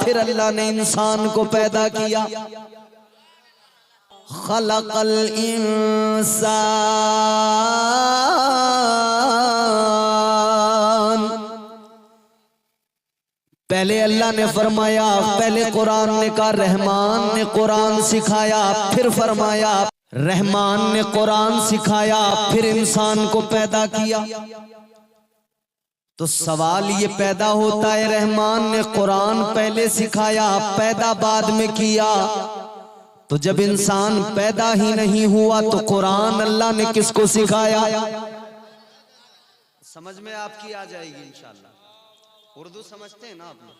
फिर अल्लाह ने इंसान को पैदा किया। खलक़ल इंसान, पहले अल्लाह ने फरमाया, पहले कुरान ने कहा रहमान ने कुरान सिखाया, फिर फरमाया रहमान ने कुरान सिखाया, फिर इंसान को पैदा किया। तो सवाल ये पैदा होता है, रहमान ने कुरान पहले सिखाया, पैदा बाद में किया, तो जब इंसान पैदा ही नहीं हुआ तो कुरान अल्लाह ने किसको सिखाया? समझ में आपकी आ जाएगी इंशाअल्लाह। उर्दू समझते हैं ना आप लोग?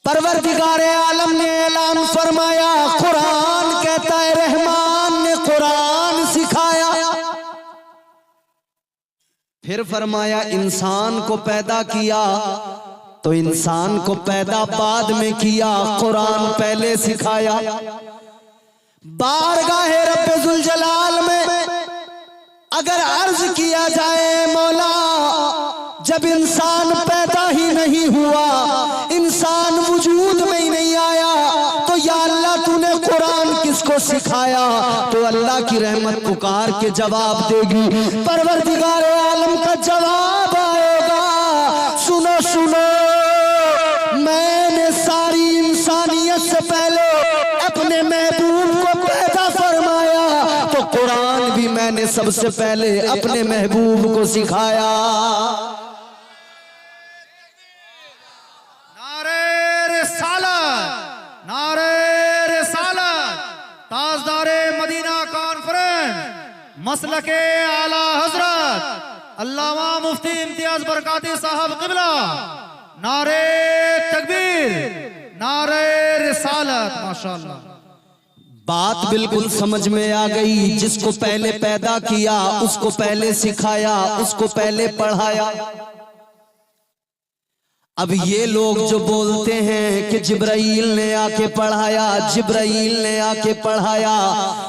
परवरदिगारे आलम ने ऐलान फरमाया, कुरान कहता है रहमान ने कुरान सिखाया, फिर फरमाया इंसान को पैदा किया, तो इंसान को पैदा बाद में किया, कुरान पहले सिखाया। बारगाहे रब्बे जुल जलाल में अगर अर्ज किया जाए मौला, जब इंसान पैदा ही नहीं हुआ, इंसान वजूद में ही नहीं आया, तो या अल्लाह तूने कुरान किसको सिखाया? तो अल्लाह की रहमत पुकार के जवाब देगी, परवरदिगार आलम का जवाब आएगा, सुनो सुनो, मैंने सारी इंसानियत से पहले अपने महबूब को पैदा फरमाया, तो कुरान भी मैंने सबसे पहले अपने महबूब को सिखाया। मसलके आला हजरत अल्लामा मुफ्ती इम्तियाज बरकाती साहब क़िबला, नारे तकबीर, नारे रिसालत। माशाअल्लाह, बात बिल्कुल समझ में आ गई। जिसको पहले पैदा किया उसको पहले सिखाया, उसको पहले पढ़ाया। अब ये लोग जो बोलते हैं कि जिब्राइल ने आके पढ़ाया, जिब्राइल ने आके पढ़ाया,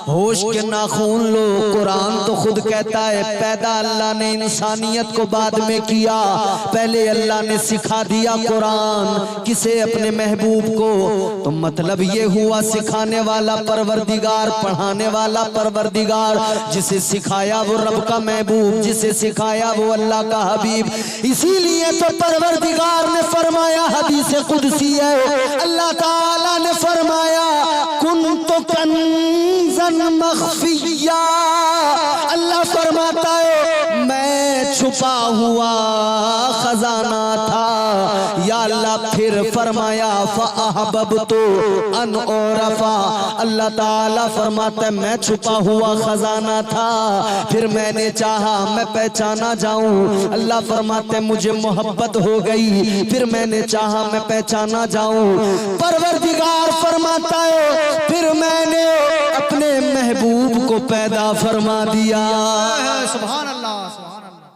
होश के नाखून लो, कुरान तो खुद कहता है पैदा अल्लाह ने इंसानियत को बाद में किया, पहले अल्लाह ने सिखा दिया कुरान किसे? अपने महबूब को। तो मतलब ये हुआ सिखाने वाला परवरदिगार, पढ़ाने वाला परवरदिगार, जिसे सिखाया वो रब का महबूब, जिसे सिखाया वो अल्लाह का हबीब। इसीलिए तो परवरदिगार फरमाया, हदीस कुदसी है, अल्लाह ताला ने फरमाया कुन्तु कंज़न मख़फ़िय्या, अल्लाह फरमाता है मैं छुपा हुआ खजाना था। या अल्लाह फिर फरमाया फ़अहबब्तु अन उरफ़ा, अल्लाह ताला फरमाता है मैं छुपा हुआ खजाना था, फिर मैंने चाहा मैं पहचाना जाऊं। अल्लाह फरमाते मुझे मोहब्बत हो गई, फिर मैंने चाहा मैं पहचाना जाऊं। परवरदिगार फरमाता है फिर मैंने अपने महबूब को पैदा फरमा दिया। सुभान अल्लाह, सुभान अल्लाह,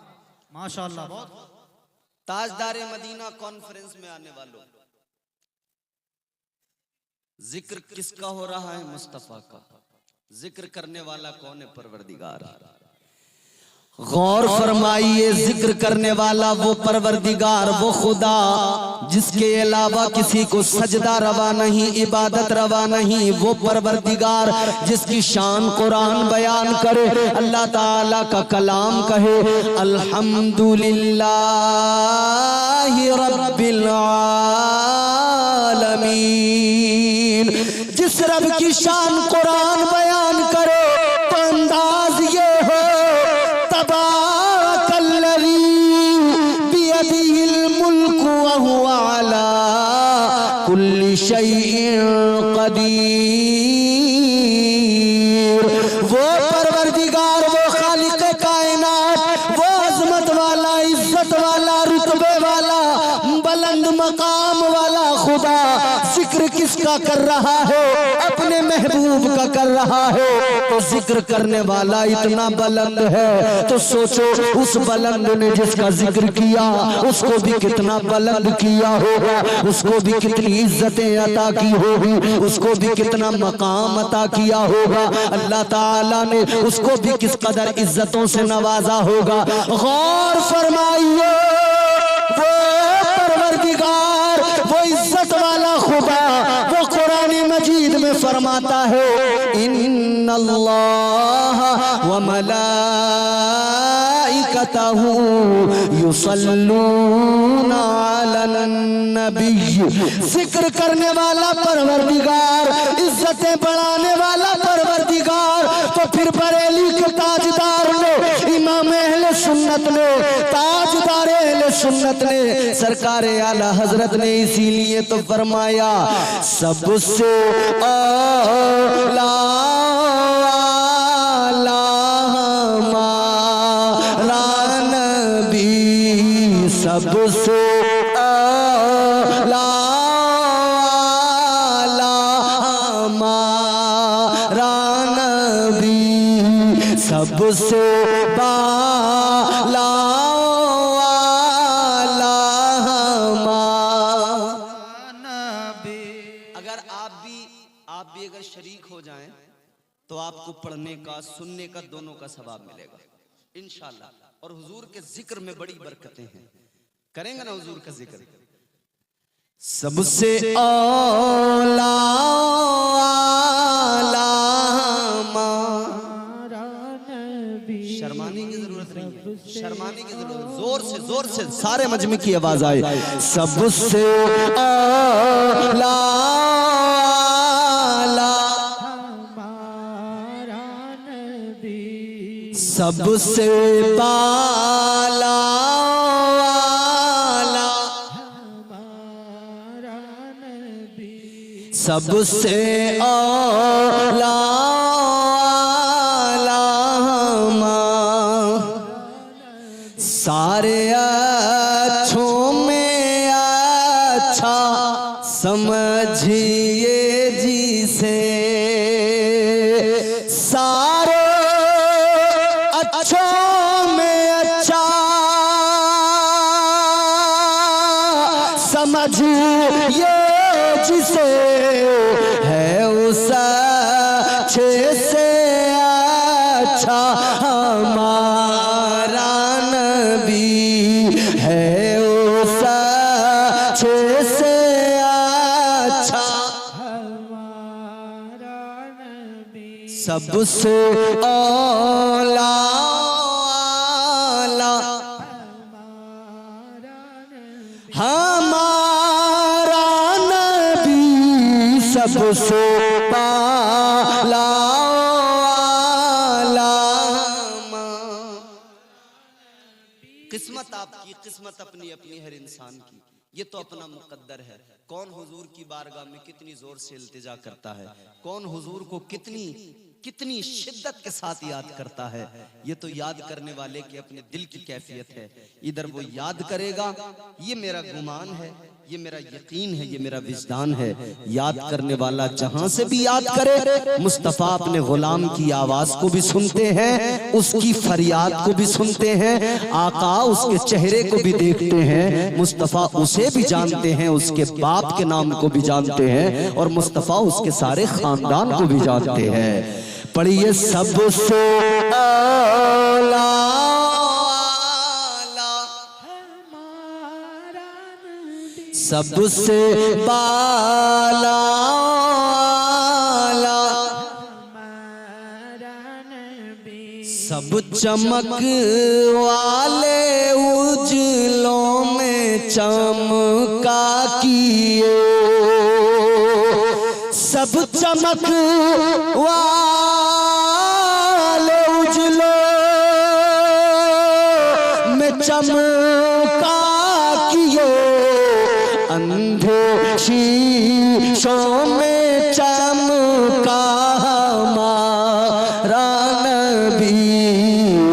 माशाअल्लाह। ताजदारे मदीना कॉन्फ्रेंस में आने वालों, जिक्र किसका हो रहा है? मुस्तफा का। जिक्र करने वाला कौन है? परवरदिगार। गौर फरमाइए, जिक्र करने वाला वो परवरदिगार, वो खुदा जिसके अलावा किसी को सजदा रवा नहीं, इबादत रवा नहीं, वो परवरदिगार जिसकी शान कुरान बयान करे, अल्लाह ताला का कलाम कहे अल्हम्दुलिल्लाहि रब्बिल आलमीन। जिस रब की शान कुरान बयान करे तो अंदाज ये हो तबारकल्लज़ी बियदिहिल मुल्कु व हुवा अला कुल्ली शैइन क़दीर। वो परवरदिगार, वो खालिक कायनात, वो अज़मत वाला, इज्जत वाला, रुतबे वाला, बुलंद मकाम वाला खुदा जिक्र किसका कर रहा है? अपने महबूब का कर रहा है। तो जिक्र करने वाला इतना बुलंद है, तो सोचो उस बुलंद ने जिसका जिक्र किया उसको भी कितना बुलंद किया होगा, उसको भी कितनी इज्जतें अता की होगी, उसको भी कितना मकाम अता किया होगा। अल्लाह ताला ने उसको भी किस कदर इज्जतों से नवाजा होगा। गौर फरमाइए, वो परवरदिगार मजीद में फरमाता है इन्नल्लाह व मलाइकतहू युसल्लूना अलन नबी। जिक्र करने वाला परवरदिगार, इज्जतें बढ़ाने वाला परवरदिगार, तो फिर बरेली के ताजदार ने, इमाम अहले सुन्नत ने, ताजदार अहले सुन्नत ने, सरकार आला हजरत ने इसीलिए तो फरमाया सबसे आला हमारा नबी, सबसे आला हमारा नबी, सबसे बाला अगर शरीक हो जाएं तो आपको पढ़ने का, सुनने का, दोनों का सवाब मिलेगा इंशाअल्लाह। और हुजूर के जिक्र में बड़ी बरकतें हैं। करेंगे ना हुजूर का जिक्र? सबसे औला शर्माने की जरूरत नहीं है, शर्माने की जरूरत, जोर से सारे मजमे की आवाज आए। सबसे औला सबसे बाला हमारा नबी, सबसे औला सारे अच्छों में अच्छा समझिए जिसे, सारे अच्छों में अच्छा समझिए जिसे, है उस अच्छे से अच्छा हमारा नबी, है उस अच्छे से अच्छा हमारा नबी, सबसे औला हमारा नबी, सबसे पाला किस्मत आपकी, किस्मत अपनी अपनी हर इंसान की, ये तो अपना मुकद्दर है। कौन हुजूर की बारगाह में कितनी जोर से इल्तिजा करता है, कौन हुजूर को कितनी कितनी शिद्दत के साथ याद करता है, ये तो याद करने वाले की अपने दिल की कैफियत है। इधर वो याद करेगा, ये मेरा गुमान है, ये मेरा यकीन है, ये मेरा विजदान है। याद करने वाला जहां से भी याद करे, मुस्तफा अपने गुलाम की आवाज को भी सुनते हैं, उसकी फरियाद को भी सुनते हैं, आका उसके चेहरे को भी देखते हैं, मुस्तफा उसे भी जानते हैं, उसके बाप के नाम को भी जानते हैं, और मुस्तफा उसके सारे खानदान को भी जानते हैं। पढ़िए सबसे आला सबसे बाला सब चमक वाले उजलों में चमका किए, सब चमक वाले उजलों में चमका किए, अंधे शीशों में चमका हमारा नबी,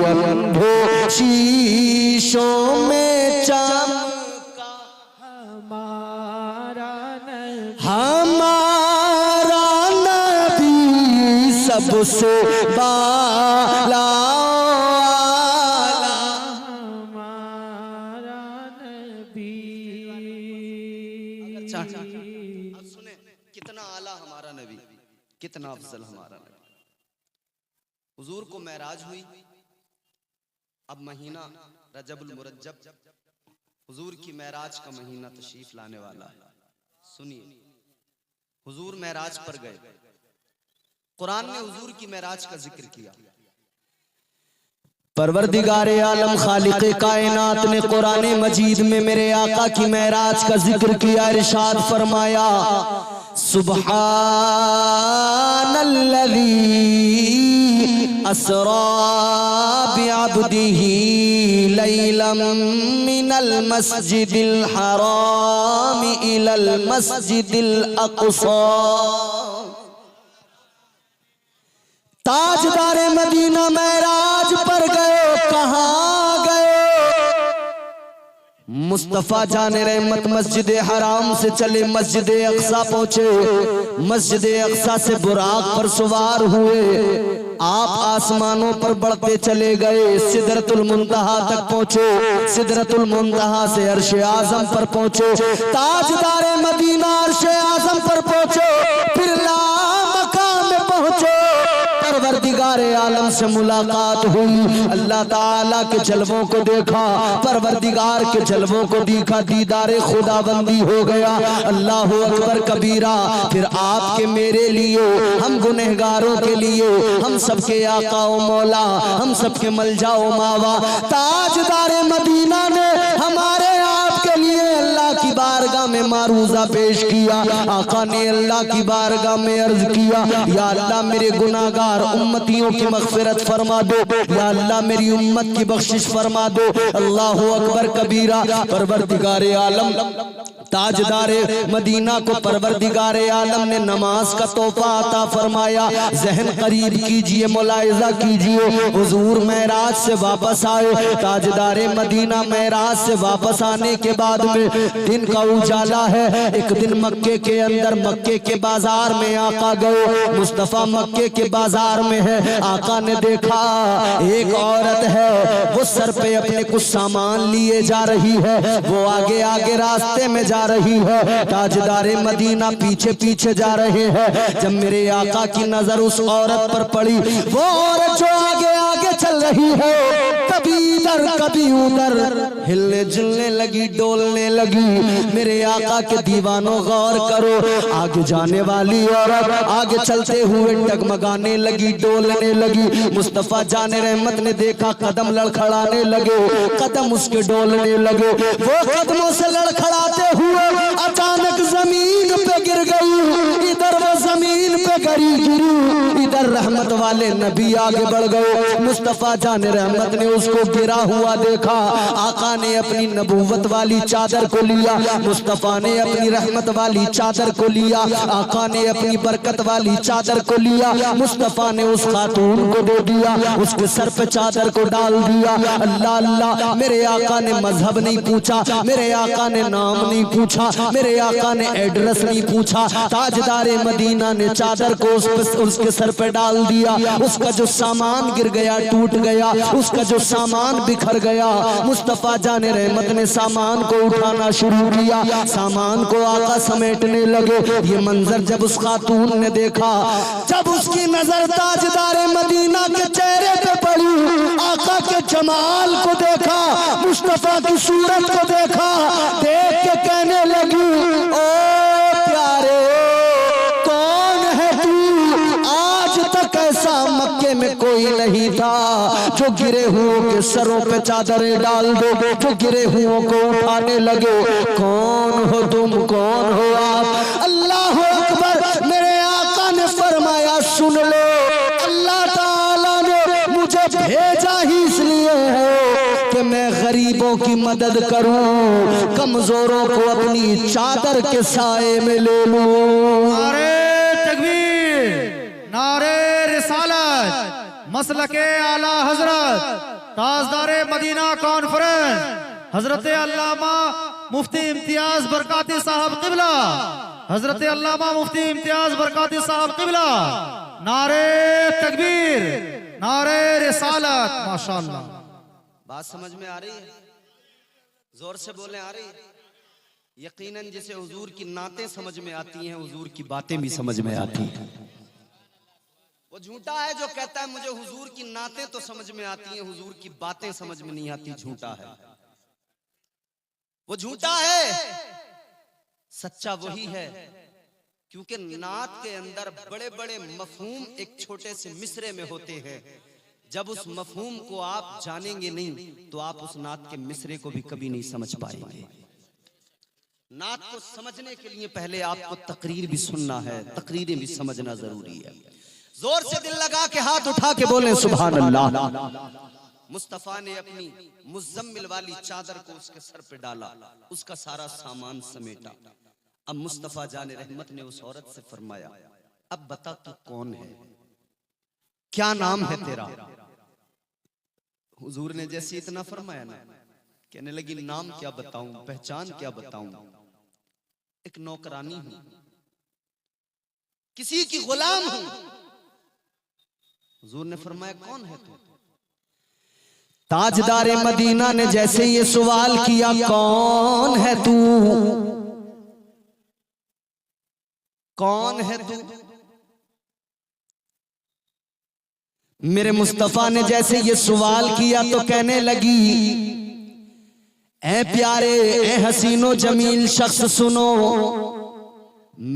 अंधे शीशों में चमका हमारा नबी, हमारा नबी सबसे बाला अब सुने कितना आला हमारा नबी, कितना अफजल हमारा नबी। हुजूर को मेराज हुई, अब महीना रजबुल मुरज्जब, हुजूर की मेराज का महीना तशरीफ लाने वाला है। सुनिए, हुजूर मेराज पर गए। कुरान ने हुजूर की मेराज का जिक्र किया। परवरदिगारे आलम खालिक़े कायनात ने कुरान मजीद में मेरे आका की मेराज का जिक्र किया। इरशाद फरमाया सुब्हानल्लज़ी अस्रा बिअब्दिही लैलन मिनल मस्जिदिल हराम इलल मस्जिदिल अक़सा। ताजदारे मदीना मेराज पर गए, कहाँ गए? मुस्तफा जाने रहमत मस्जिद हराम से चले मस्जिद अक्सा पहुंचे। मस्जिद अक्सा से बुराक पर सवार हुए, आप आसमानों पर बढ़ते चले गए, सिदरतुल मुंतहा तक पहुंचे। सिदरतुल मुंतहा से अर्श आजम पर पहुंचे। ताजदारे मदीना अर्श आजम पर पहुंचे, फिर ला मकाम में पहुंचे। परवरदिगारे आलम से मुलाकात हुई, अल्लाह ताला के जलवों को देखा, परवरदिगार के जलवों को देखा, दीदारे खुदाबंदी हो गया। अल्लाह अकबर कबीरा। फिर आपके मेरे लिए, हम गुनहगारों के लिए, हम सबके आका ओ मौला, हम सबके मलजाओ मावा, ताजदारे मदीना ने हमारे आपके लिए अल्लाह की बारगाह में मारूजा पेश किया। आका ने अल्लाह की बारगाह में अर्ज किया, या अल्लाह मेरे गुनाहगार उम्मतियों की मग़फ़िरत फरमा दो, या अल्लाह मेरी उम्मत की बख्शिश फरमा दो। अल्लाह अकबर कबीरा। परवरदिगारे आलम ताजदारे मदीना को परवरदिगारे आलम ने नमाज का तोहफा अता फरमाया। जहन करीब कीजिए, मुलाहिजा कीजिए, हुजूर मेराज से वापस आए। ताजदारे मदीना मेराज से वापस आने के बाद में दिन का उजाला है। एक दिन मक्के के अंदर, मक्के के बाजार में आका गए। मुस्तफा मक्के के बाजार में है। आका ने देखा एक औरत है, वो सर पे अपने कुछ सामान लिए जा रही है, वो आगे आगे रास्ते में जा रही है, ताजदारे मदीना पीछे पीछे जा रहे हैं। जब मेरे आका की नजर उस औरत पर पड़ी, वो औरत जो आगे आगे चल रही है, कभी इधर कभी उधर हिलने जुलने लगी, डोलने लगी। मेरे आका के दीवानों गौर करो, आगे जाने वाली औरत आगे चलते हुए डगमगाने लगी, डोलने लगी। मुस्तफा जाने रहमत ने देखा, कदम लड़खड़ाने लगे, कदम उसके डोलने लगे। वो कदमों से लड़खड़ाते हुए अचानक जमीन पे गिर गई। इधर वो जमीन पे गिरी, इधर रहमत वाले नबी आगे बढ़ गए। मुस्तफा जाने रहमत ने उसको गिरा हुआ देखा। आका ने अपनी नबूवत वाली चादर को लिया, मुस्तफा ने अपनी रहमत वाली चादर को लिया, आका ने अपनी बरकत वाली चादर को लिया। मुस्तफा ने उस खातून को दे दिया, उसके सर पे चादर को डाल दिया। अल्लाह अल्लाह, मेरे आका ने मजहब नहीं पूछा, मेरे आका ने नाम नहीं पूछा, मेरे आका ने एड्रेस नहीं पूछा। ताजदारे मदीना ने चादर को उसके सर पे डाल दिया। उसका जो सामान गिर गया, टूट गया, उसका जो सामान बिखर गया। मुस्तफा जाने रहमत ने सामान को उठाना शुरू किया, सामान को आका समेटने लगे। ये मंजर जब उस खातून ने देखा, जब उसकी नजर ताजदारे मदीना के चेहरे पे पड़ी, आका के जमाल को देखा, मुस्तफा की सूरत को देखा, देख के कहने लगी, ओ प्यारे कौन है तू? आज तक ऐसा मक्के में कोई नहीं था जो गिरे हुओं के सरों पे चादरें डाल दो, जो गिरे हुओं को उठाने लगे। कौन हो तुम, कौन हो आप? अल्लाह अकबर। मेरे आका ने फरमाया, सुन लो, अल्लाह ताला ने मुझे भेजा ही इसलिए है कि मैं गरीबों की मदद करूं, कमजोरों को अपनी चादर के साए में ले लूं। नारे तकबीर, नारे रिसालत, मसलके आला हजरत ताजदारे मदीना कॉन्फ्रेंस हजरत अल्लामा मुफ्ती इम्तियाज बरकाती साहब किबला, हजरत अल्लामा मुफ्ती इम्तियाज बरकाती साहब किबला। नारे तकबीर, नारे रिसालत। माशाअल्लाह। बात समझ में आ रही है? जोर से बोले, आ रही है? यकीनन जिसे हुजूर की नातें समझ में आती हैं, हुजूर की बातें भी समझ में आती हैं। वो झूठा है जो कहता है मुझे हुजूर की नातें तो समझ में आती हैं, हुजूर की बातें समझ में नहीं आती। झूठा है, वो झूठा है। सच्चा वही है क्योंकि नात के अंदर बड़े बड़े मफहूम एक छोटे से मिसरे में होते हैं। जब उस मफहूम को आप जानेंगे नहीं तो आप उस नात के मिसरे को भी कभी नहीं समझ पाएंगे। नात को समझने के लिए पहले आपको तकरीर भी सुनना है, तकरीरें भी समझना जरूरी है। जोर से दिल लगा के हाथ उठा के बोले सुभान अल्लाह। मुस्तफा ने अपनी मुज़म्मिल वाली चादर को उसके सर पे डाला, उसका सारा सामान समेटा। अब मुस्तफा जाने रहमत ने उस औरत से फरमाया, अब बता तू कौन है, क्या नाम है तेरा। हुजूर ने जैसे इतना फरमाया ना, कहने लगी नाम क्या बताऊं, पहचान क्या बताऊं, एक नौकरानी हूं, किसी की गुलाम हूं। हुजूर ने फरमाया कौन है तू। ताजदारे मदीना ने जैसे ये सवाल किया कौन है तू, कौन है तू, मेरे मुस्तफा ने जैसे ये सवाल किया तो कहने लगी, ऐ प्यारे ऐ हसीनो जमील शख्स सुनो,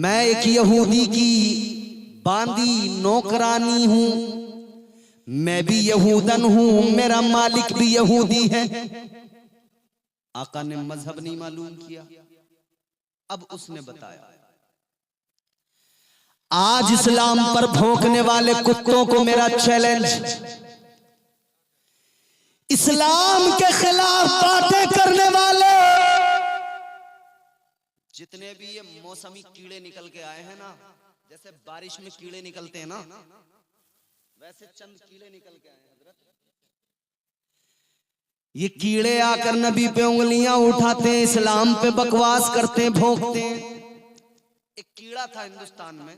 मैं एक यहूदी की बांदी नौकरानी हूं, मैं भी यहूदन हूं, मेरा मालिक भी यहूदी है। आका ने मजहब नहीं मालूम किया। अब उसने बताया, आज इस्लाम पर भौंकने वाले कुत्तों को मेरा चैलेंज, इस्लाम के खिलाफ बातें करने वाले जितने भी ये मौसमी कीड़े निकल के आए हैं ना, जैसे बारिश में कीड़े निकलते हैं ना, वैसे चंद कीड़े निकल के आए हैं हजरत। ये कीड़े आकर नबी पे उंगलियां उठाते हैं, इस्लाम पे बकवास करते हैं, भौंकते हैं। एक कीड़ा था हिंदुस्तान में,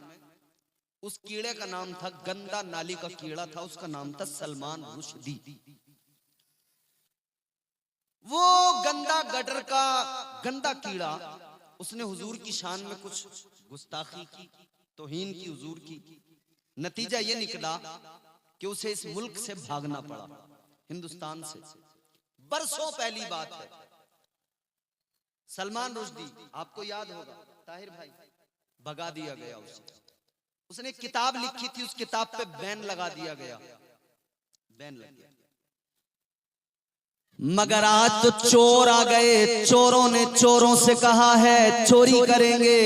उस कीड़े का नाम था, गंदा नाली का कीड़ा था, उसका नाम था सलमान रुश्दी। वो गंदा गटर का गंदा कीड़ा, उसने हुजूर की शान में कुछ गुस्ताखी की, तौहीन की हुजूर की। नतीजा ये निकला कि उसे इस मुल्क से भागना पड़ा, हिंदुस्तान से। बरसों पहली बात है। सलमान रुश्दी आपको याद होगा, ताहिर भाई, भगा दिया गया उसे। उसने किताब लिखी थी, उस किताब पे बैन लगा दिया गया, बैन लग गया। मगर आज तो चोर आ गए, चोरों ने चोरों से कहा है चोरी करेंगे।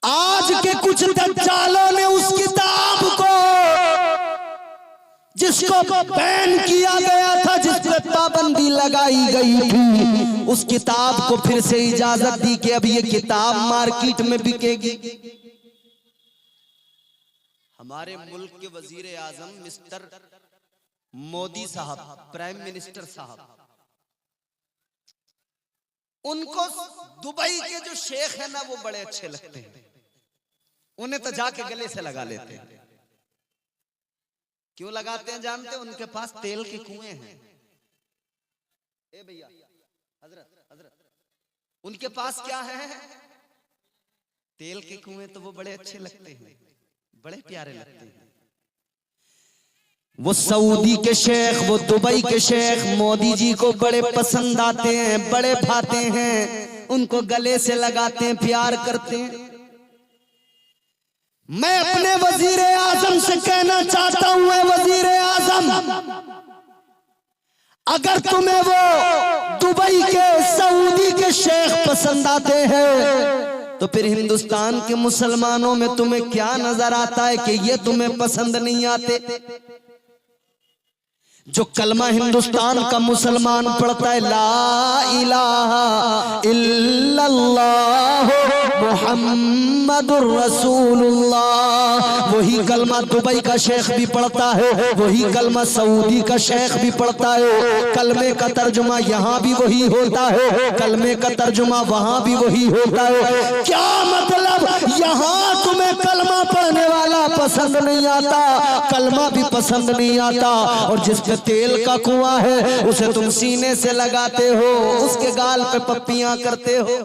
आज के कुछ दज्जालों ने उस किताब को, जिसको बैन किया गया था, जिस पर पाबंदी लगाई गई थी, उस किताब को फिर से इजाजत दी कि अब ये किताब मार्केट में बिकेगी। हमारे मुल्क के वजीर आजम मिस्टर मोदी साहब, प्राइम मिनिस्टर साहब, उनको दुबई के जो शेख है ना, वो बड़े अच्छे लगते हैं। उन्हें तो जाके गले से लगा लेते हैं। क्यों लगाते हैं जानते हैं? उनके पास तेल के कुएं हैं। ए भैया, हजरत हजरत, उनके पास क्या है? तेल के कुएं। तो वो बड़े अच्छे लगते हैं, बड़े प्यारे लगते हैं। वो सऊदी के शेख, वो दुबई के शेख मोदी जी को बड़े पसंद आते हैं, बड़े भाते हैं, उनको गले से लगाते हैं, प्यार करते हैं। मैं अपने वजीर आजम से कहना चाहता हूं, वजीर आजम, अगर तुम्हें वो दुबई के सऊदी के शेख पसंद आते हैं तो फिर हिंदुस्तान के मुसलमानों में तुम्हें क्या नजर आता है कि ये तुम्हें पसंद नहीं आते? जो कलमा हिंदुस्तान का मुसलमान पढ़ता है, ला इलाहा इल्लल्लाह मुहम्मदुर रसूलुल्लाह, वही कलमा दुबई का शेख भी पढ़ता है, वही कलमा सऊदी का शेख भी पढ़ता है। कलमे का तर्जुमा यहाँ भी वही होता है, कलमे का तर्जुमा वहां भी वही होता है। क्या मतलब? यहाँ तुम्हें कलमा पढ़ने वाला पसंद नहीं आता, कलमा भी पसंद नहीं आता, और जिसके तेल का कुआं है उसे तुम सीने से लगाते हो, उसके गाल पे पप्पियां करते हो।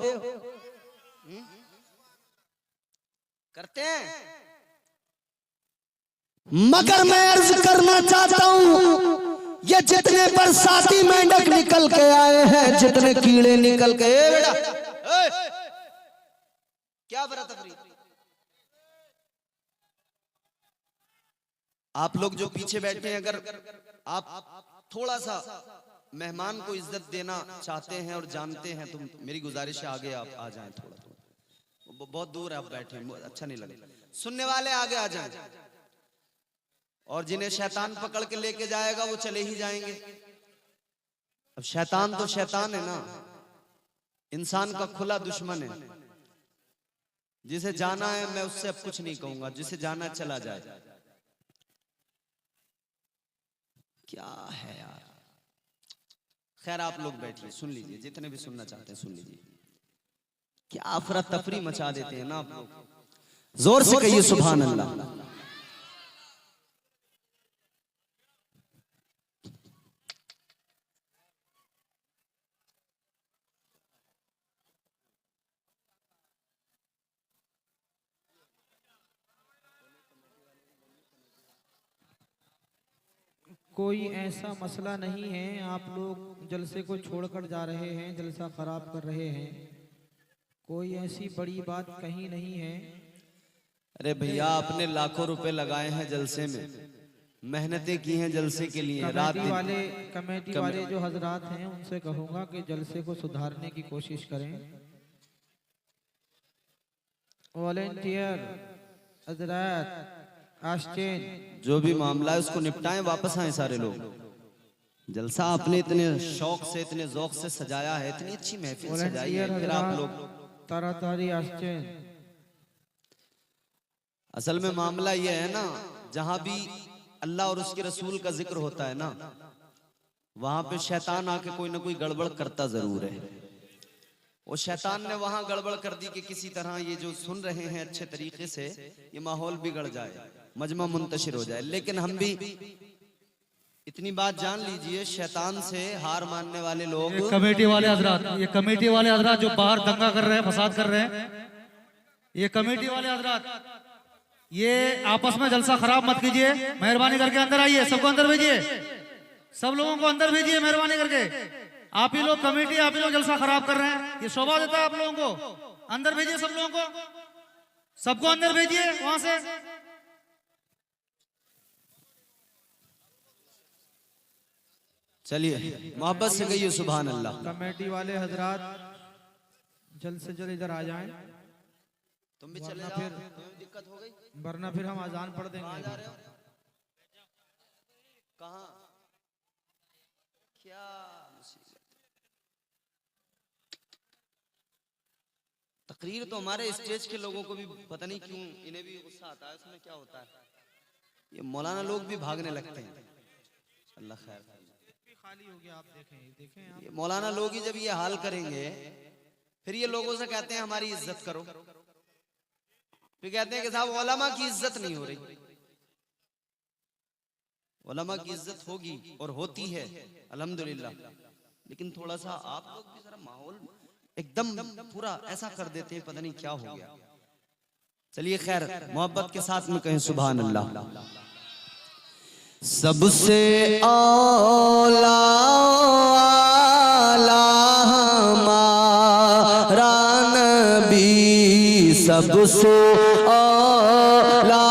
करते हैं। मगर मैं अर्ज करना चाहता हूं, ये जितने बरसाती मेंढक निकल के आए हैं, जितने कीड़े निकल के, क्या अफरा तफरी? आप लोग जो पीछे बैठे हैं, अगर आप थोड़ा सा मेहमान को इज्जत देना चाहते हैं और जानते हैं तो मेरी गुजारिश है आगे आप आ जाएं। थोड़ा थोड़ा बहुत दूर है आप बैठे, अच्छा नहीं लगेगा। सुनने वाले आगे आ जाएं, और जिन्हें शैतान पकड़ के लेके जाएगा वो चले ही जाएंगे। अब शैतान तो शैतान है ना, इंसान का खुला दुश्मन है। जिसे जाना है मैं उससे अब कुछ नहीं कहूंगा, जिसे जाना चला जाए। क्या है यार। खैर आप लोग बैठिए, सुन लीजिए, जितने भी सुनना चाहते हैं सुन लीजिए। क्या अफरा तफरी मचा देते हैं ना आप लोग। जोर से कहिए सुभान अल्लाह। कोई ऐसा मसला नहीं है, आप लोग जलसे को छोड़कर जा रहे हैं, जलसा खराब कर रहे हैं। कोई ऐसी बड़ी बात कहीं नहीं है। अरे भैया आपने लाखों रुपए लगाए हैं जलसे में, मेहनतें की हैं जलसे के लिए, रात कमेटी वाले जो हजरात हैं उनसे कहूंगा कि जलसे को सुधारने की कोशिश करें। वॉलेंटियर हजरात, आस्टेन, जो भी मामला है उसको निपटाएं, वापस आए सारे लोग। जलसा आपने इतने शौक से इतने ज़ौक़ से सजाया है, इतनी अच्छी महफिल सजाई है, फिर आप लोग तारातारी आस्टेन। असल में मामला यह है ना, जहां भी अल्लाह और उसके रसूल का जिक्र होता है ना, वहां पे शैतान आके कोई ना कोई गड़बड़ करता जरूर है। वो शैतान ने वहां गड़बड़ कर दी कि किसी तरह ये जो सुन रहे हैं अच्छे तरीके से, ये माहौल बिगड़ जाए, मजमा मुंतशिर हो जाए। लेकिन हम भी इतनी बात जान लीजिए, शैतान से हार मानने वाले लोग, ये कमेटी वाले हजरात जो बाहर दंगा कर रहे हैं, फसाद कर रहे हैं, ये कमेटी वाले हजरात, ये आपस में जलसा खराब मत कीजिए। मेहरबानी करके अंदर आइए, सबको अंदर भेजिए, सब लोगों को अंदर भेजिए मेहरबानी करके। आप ही लोग कमेटी, आप ही लोग जलसा खराब कर रहे हैं, ये शोभा देता है आप लोगों को। अंदर भेजिए सब लोगों को, सबको अंदर भेजिए वहां से। चलिए मोहब्बत से कहिए सुभान अल्लाह। कमेटी वाले हजरात जल्द से जल्द इधर आ जाएं, तुम भी चले जाओ, तुम्हें दिक्कत हो गई, वरना फिर हम अजान पढ़ देंगे। कहाँ क्या मुसीबत। तकरीर तो हमारे स्टेज के लोगों को भी पता नहीं क्यों इन्हें भी गुस्सा आता है, उसमें क्या होता है, ये मौलाना लोग भी भागने लगते हैं। अल्लाह खैर खाली हो गया, आप देखें आप। ये मौलाना लोग ही जब ये हाल करेंगे, फिर ये लोगों से कहते हैं हमारी इज्जत करो, फिर कहते हैं कि साहब उलमा की इज्जत नहीं हो रही। उलमा की इज्जत होगी और होती है अल्हम्दुलिल्लाह, लेकिन थोड़ा सा आप लोग भी जरा माहौल एकदम पूरा ऐसा कर देते हैं, पता नहीं क्या हो गया। चलिए खैर मोहब्बत के साथ में कहें सुभान अल्लाह। सबसे औला हमारा नबी, सबसे औला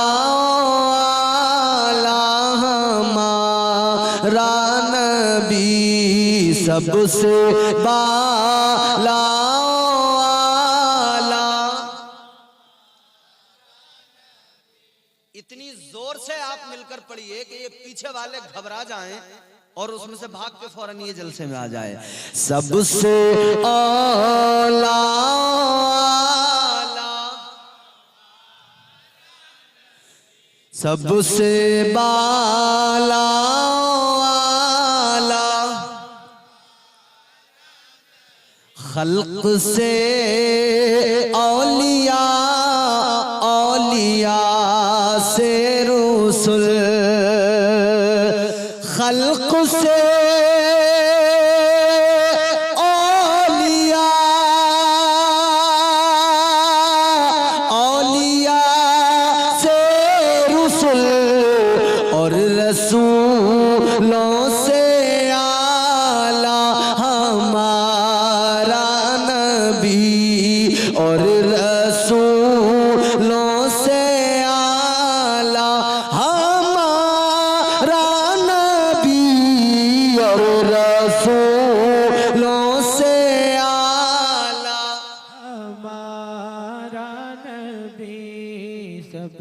हमारा नबी, सबसे बाला। इतनी जोर से आप मिलकर पढ़िए कि ये पीछे वाले घबरा जाएं और उसमें से भाग के फौरन ये जलसे में आ जाए। सबसे औला सबसे बाला खल्क से औलिया, औलिया से रसूल, खल्क से औलिया, औलिया से रसूल, और रसूलों से आला हमारा नबी, और रसूल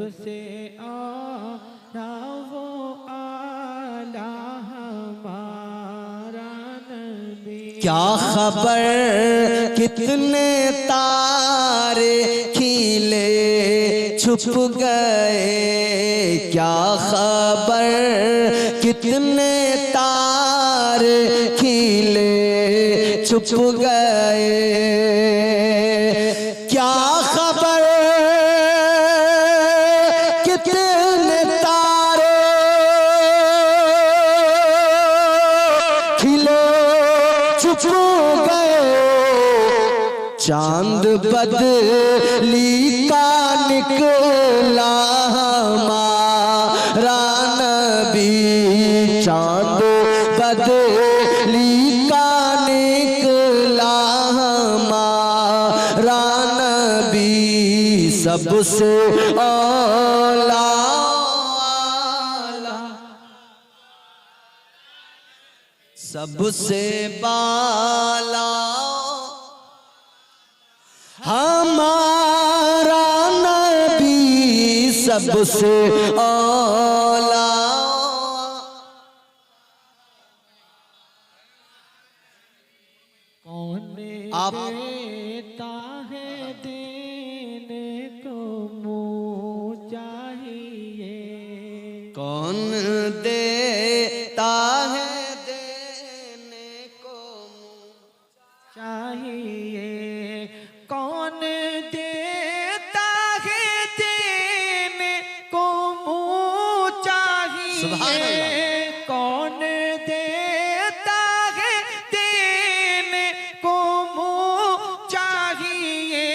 सबसे आला वो आला हमारा नबी। क्या खबर कितने तारे खिले छुप गए, क्या खबर कितने तारे खिले छुप गए, क्या खबर कितने तारे खिले छुप गए, चांद बदली का निकला हमारा नबी, चांद बदली का निकला हमारा नबी, सबसे औला सबसे बाला हमारा नबी, सबसे औला। कौन आप देता है देने को मुँह चाहिए, कौन देता है देने को चाहिए, कौन देता है देने को मुँह चाहिए, सुभान अल्लाह। कौन देता है देने को मुँह चाहिए,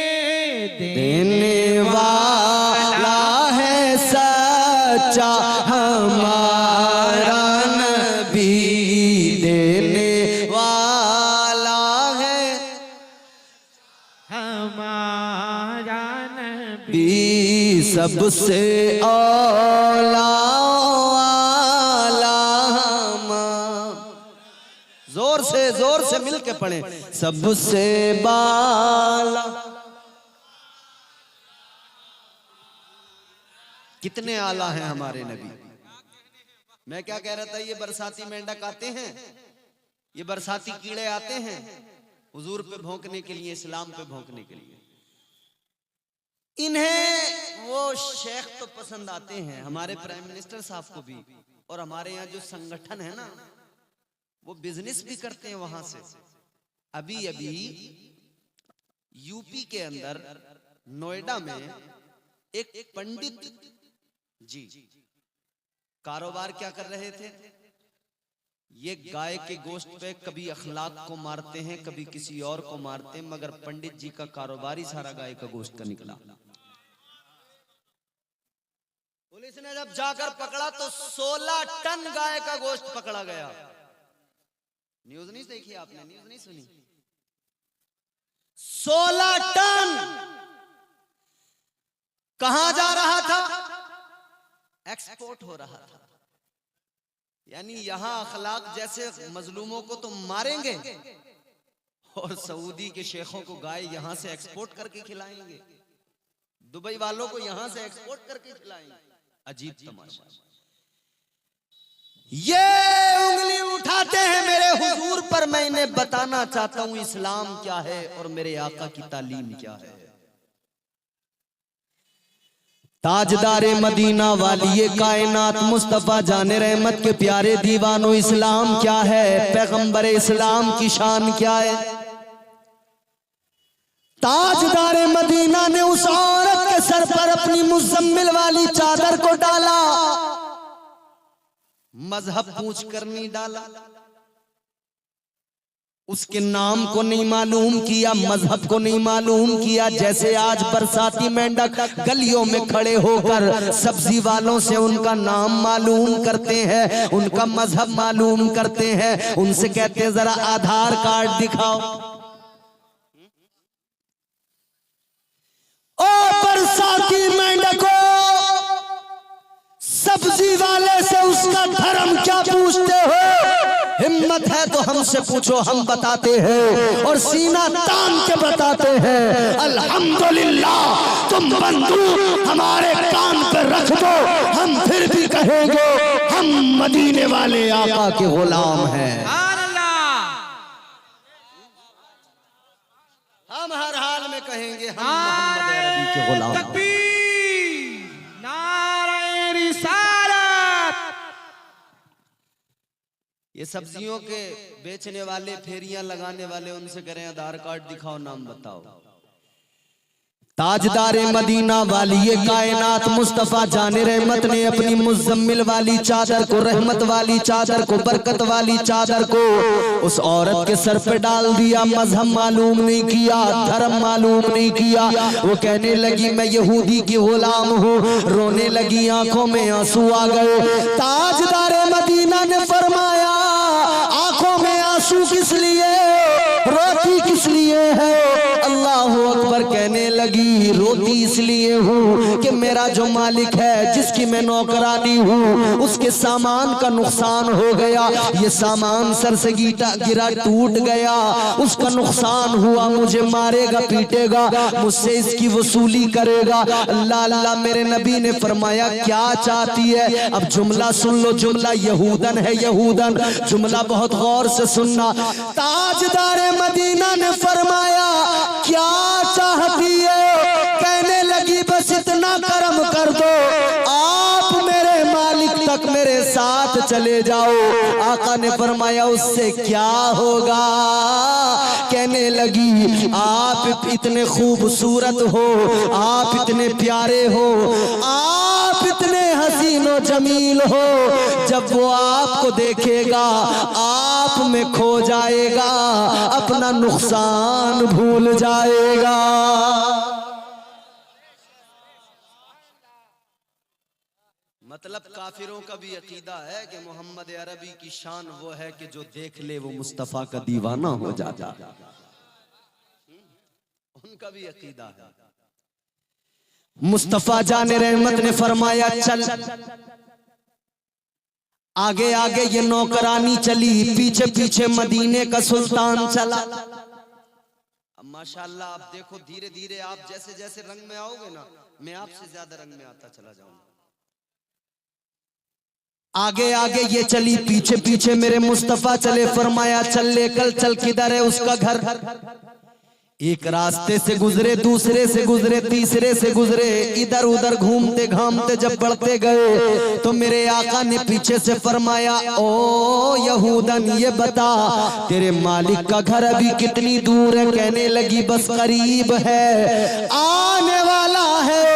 देने वाला है सच्चा हमारा नबी, देने वाला है हमारा नबी। भी सबसे औला जोर से मिल के पढ़े, सबसे बाला। कितने आला हैं हमारे नबी। मैं क्या कह रहा था, ये बरसाती मेंढक आते हैं, ये बरसाती कीड़े आते हैं हुजूर पे भौंकने के लिए, इस्लाम पे भौंकने के लिए। इन्हें वो शेख तो पसंद आते हैं, हमारे प्राइम मिनिस्टर साहब को भी, और हमारे यहाँ जो संगठन है ना, वो बिजनेस भी करते हैं वहां से। अभी अभी यूपी के अंदर नोएडा में एक पंडित जी कारोबार क्या कर रहे थे, ये गाय के गोश्त पे कभी अखलाक को मारते हैं, कभी किसी और को मारते हैं, मगर पंडित जी का कारोबार ही सारा गाय का गोश्त का निकला। पुलिस ने जब जाकर पकड़ा तो 16 टन गाय का गोश्त पकड़ा गया। न्यूज नहीं देखी आपने, न्यूज नहीं सुनी? 16 टन कहां जा रहा था? एक्सपोर्ट हो रहा था। यानी यहां अखलाक जैसे मजलूमों को तो मारेंगे और सऊदी के शेखों को गाय यहां से एक्सपोर्ट करके खिलाएंगे, दुबई वालों को यहां से एक्सपोर्ट करके खिलाएंगे। अजीब तमाशा। ये उंगली उठाते हैं मेरे हुजूर पर, मैं इन्हें बताना चाहता हूं इस्लाम क्या है और मेरे आका की तालीम क्या है। ताजदारे मदीना वाली कायनात मुस्तफा जाने रहमत के प्यारे दीवानों, इस्लाम क्या है, पैगंबर इस्लाम की शान क्या है। ताजदारे मदीना ने उस औरत के सर पर अपनी मुज़म्मिल वाली चादर को डाला, मजहब पूछ कर नहीं डाला, उसके नाम को नहीं मालूम किया, मजहब को नहीं मालूम किया। जैसे आज बरसाती मेंढक गलियों में खड़े होकर सब्जी वालों से उनका नाम मालूम करते हैं, उनका मजहब मालूम करते हैं, उनसे कहते हैं जरा आधार कार्ड दिखाओ। ओ बरसाती मेंढको, सब्जी वाले से उसका धर्म क्या पूछते हो? हिम्मत है तो हमसे पूछो, हम बताते हैं और सीना तान के बताते हैं। अल्हम्दुलिल्लाह, तुम बंदूक हमारे कान पर रख दो, हम फिर भी कहेंगे हम मदीने वाले आका के गुलाम हैं। हम हर हाल में कहेंगे हम मोहम्मद अरबी के गुलाम हैं। ये सब्जियों के बेचने वाले, फेरियां लगाने वाले, उनसे करें आधार कार्ड दिखाओ, नाम बताओ। ताजदारे मदीना वाली ये कायनात मुस्तफा जाने रहमत ने अपनी मुज़म्मिल वाली चादर को, रहमत वाली चादर को, बरकत वाली चादर को उस औरत के सर पे डाल दिया। मजहब मालूम नहीं किया, धर्म मालूम नहीं किया। वो कहने लगी मैं यहूदी की गुलाम हूँ, रोने लगी, आंखों में आंसू आ गए। ताजदारे मदीना ने फरमाया आंखों में आंसू किस लिए, रोती किस लिए है? अल्लाह अकबर कहने लगी रोती इसलिए हूँ कि मेरा जो मालिक है, जिसकी मैं नौकरानी हूँ, उसके सामान का नुकसान हो गया। ये सामान सर से गिरा, टूट गया, उसका नुकसान हुआ, मुझे मारेगा, पीटेगा, मुझसे इसकी वसूली करेगा। अल्लाह अल्लाह, मेरे नबी ने फरमाया क्या चाहती है? अब जुमला सुन लो, जुमला यहूदन है, यहूदन। जुमला बहुत गौर से सुनना। ताजदारे मदीना ने फरमाया क्या चाहती है? कहने लगी बस इतना करम कर दो, आप मेरे मालिक तक मेरे साथ चले जाओ। आका ने फरमाया उससे क्या होगा? कहने लगी आप इतने खूबसूरत हो, आप इतने प्यारे हो, आप इतने हसीनो जमील हो, जब वो आपको देखेगा आप में खो जाएगा, अपना नुकसान भूल जाएगा। मतलब काफिरों का भी अकीदा है कि मोहम्मद अरबी की शान वो है कि जो देख ले वो मुस्तफा का दीवाना हो जाता। उनका भी अकीदा है। मुस्तफा जाने रहमत ने फरमाया चल। आगे आगे ये नौकरानी चली, पीछे पीछे मदीने का सुल्तान चला। अब माशाअल्लाह आप देखो, धीरे धीरे आप जैसे जैसे रंग में आओगे ना, मैं आपसे ज्यादा रंग में आता चला जाऊंगा। आगे आगे ये चली, पीछे पीछे मेरे मुस्तफा चले। फरमाया चल लेकर चल, किधर है उसका घर? एक रास्ते से गुजरे, दूसरे से गुजरे, तीसरे से गुजरे, इधर उधर घूमते घामते जब बढ़ते गए तो मेरे आका ने पीछे से फरमाया ओ यहूदन, ये बता तेरे मालिक का घर अभी कितनी दूर है? कहने लगी बस करीब है, आने वाला है।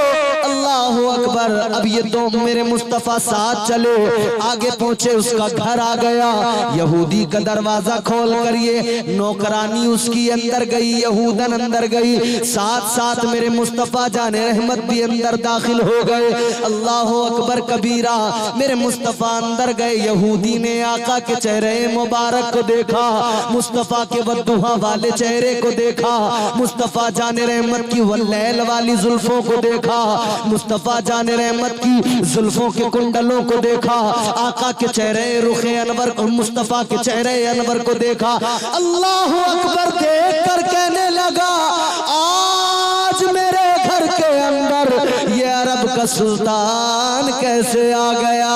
अल्लाह अकबर। अब ये दो मेरे मुस्तफा साथ चले, आगे पहुंचे, उसका घर आ गया। यहूदी का दरवाजा खोल कर ये नौकरानी उसकी अंदर गई, यहूदन अंदर गई, साथ साथ मेरे मुस्तफा जाने रहमत भी अंदर दाखिल हो गए। अल्लाह अकबर कबीरा। मेरे मुस्तफा अंदर गए, यहूदी ने आका के चेहरे मुबारक को देखा, मुस्तफा के बद्दुआ वाले चेहरे को देखा, मुस्तफा जाने रहमत की वल्लैल वाली जुल्फों को देखा, मुस्तफा जाने रहमत की जुल्फों के कुंडलों को देखा, आका के चेहरे रुखे अनवर को, मुस्तफा के चेहरे अनवर को देखा। अल्लाह अकबर देख कर कहने लगा आज मेरे घर के अंदर ये अरब का सुल्तान कैसे आ गया?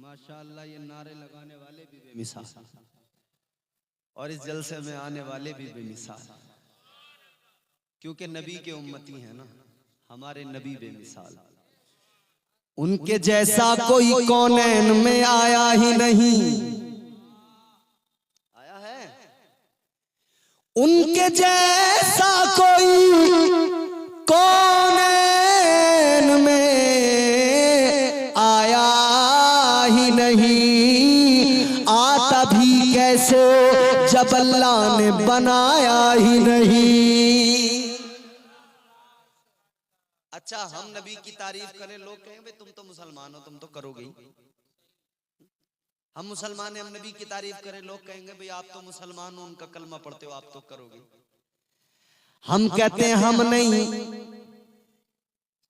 माशाअल्लाह, ये नारे लगाने वाले भी बेमिसाल और इस जलसे में आने वाले भी बेमिसाल, क्योंकि नबी के उम्मती हैं ना, हमारे नबी बेमिसाल। उनके जैसा कोई कौनैन में आया ही नहीं, आया है? उनके जैसा कोई कौनैन में आया ही नहीं, आता भी कैसे जब अल्लाह ने बनाया ही नहीं। अच्छा हम नबी की तारीफ करें, लोग कहेंगे तुम तो मुसलमान हो, तुम तो करोगे ही। हम मुसलमान हैं, हम नबी की तारीफ करें, लोग कहेंगे भाई आप तो मुसलमान हो, उनका कलमा पढ़ते हो, आप तो करोगे। हम कहते हैं हम नहीं,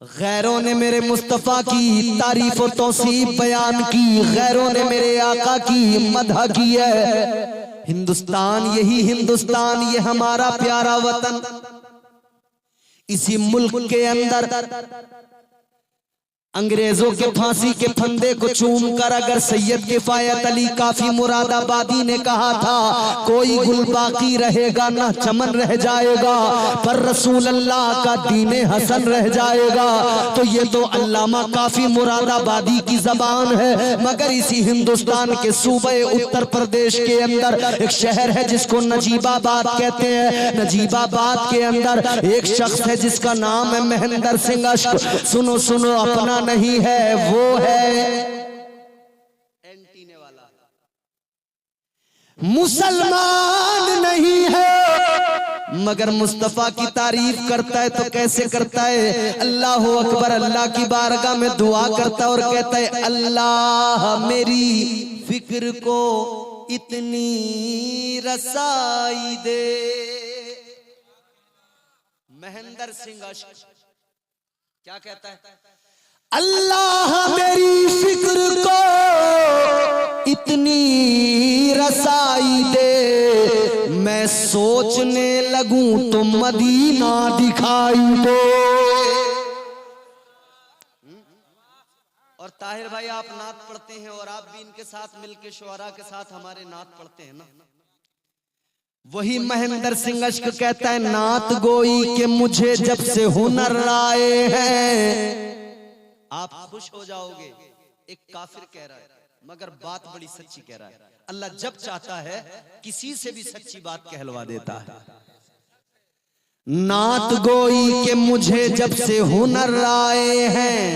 गैरों ने मेरे मुस्तफा की तारीफ और तौसीफ बयान की, गैरों ने मेरे आका की मदह की है। हिंदुस्तान, यही हिंदुस्तान, ये हमारा प्यारा वतन, इसी मुल्क के अंदर अंग्रेजों के फांसी के फंदे को चूम कर अगर सैयद किफायत अली काफी मुरादाबादी ने कहा था कोई गुल बाकी रहेगा ना चमन रह जाएगा, पर रसूल अल्लाह का दीने हसन रह जाएगा, तो ये तो अल्लामा काफी मुरादाबादी की जबान है। मगर इसी हिंदुस्तान के सूबे उत्तर प्रदेश के अंदर एक शहर है जिसको नजीबाबाद कहते हैं। नजीबाबाद के अंदर एक शख्स है जिसका नाम है महेंद्र सिंह अश्क। सुनो सुनो, अपना नहीं है, वो है एंटीने वाला, मुसलमान नहीं है मगर मुस्तफा की तारीफ करता है। तो कैसे करता है? अल्लाह अकबर, अल्लाह की बारगाह में दुआ करता है और कहता है अल्लाह मेरी फिक्र को इतनी रसाई दे। महेंद्र सिंह अश्क क्या कहता है? अल्लाह मेरी फिक्र को इतनी रसाई दे, मैं सोचने लगूं तो मदीना दिखाई दे। और ताहिर भाई आप नात पढ़ते हैं और आप भी इनके साथ मिलके शुआरा के साथ हमारे नात पढ़ते हैं ना। वही महेंद्र सिंह अश्क कहता है नात गोई के मुझे जब से हुनर आए हैं, आप खुश हो जाओगे। एक काफिर कह रहा है मगर बात बड़ी सच्ची कह रहा है। अल्लाह जब चाहता है किसी से भी सच्ची बात कहलवा देता है। नात गोई के मुझे जब से हुनर आए हैं,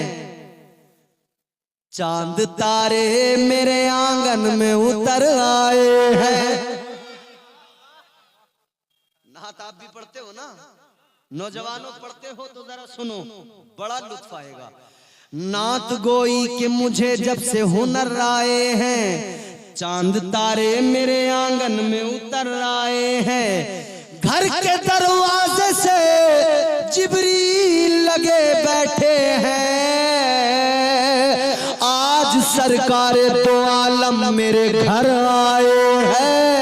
चांद तारे मेरे आंगन में उतर आए हैं। नात आप भी पढ़ते हो ना, नौजवानों पढ़ते हो तो जरा सुनो, बड़ा लुत्फ आएगा। नात गोई के मुझे जब से हुनर आए हैं, चांद तारे मेरे आंगन में उतर आए हैं। घर के दरवाजे से जिब्रील लगे बैठे हैं, आज सरकार दो आलम मेरे घर आए हैं।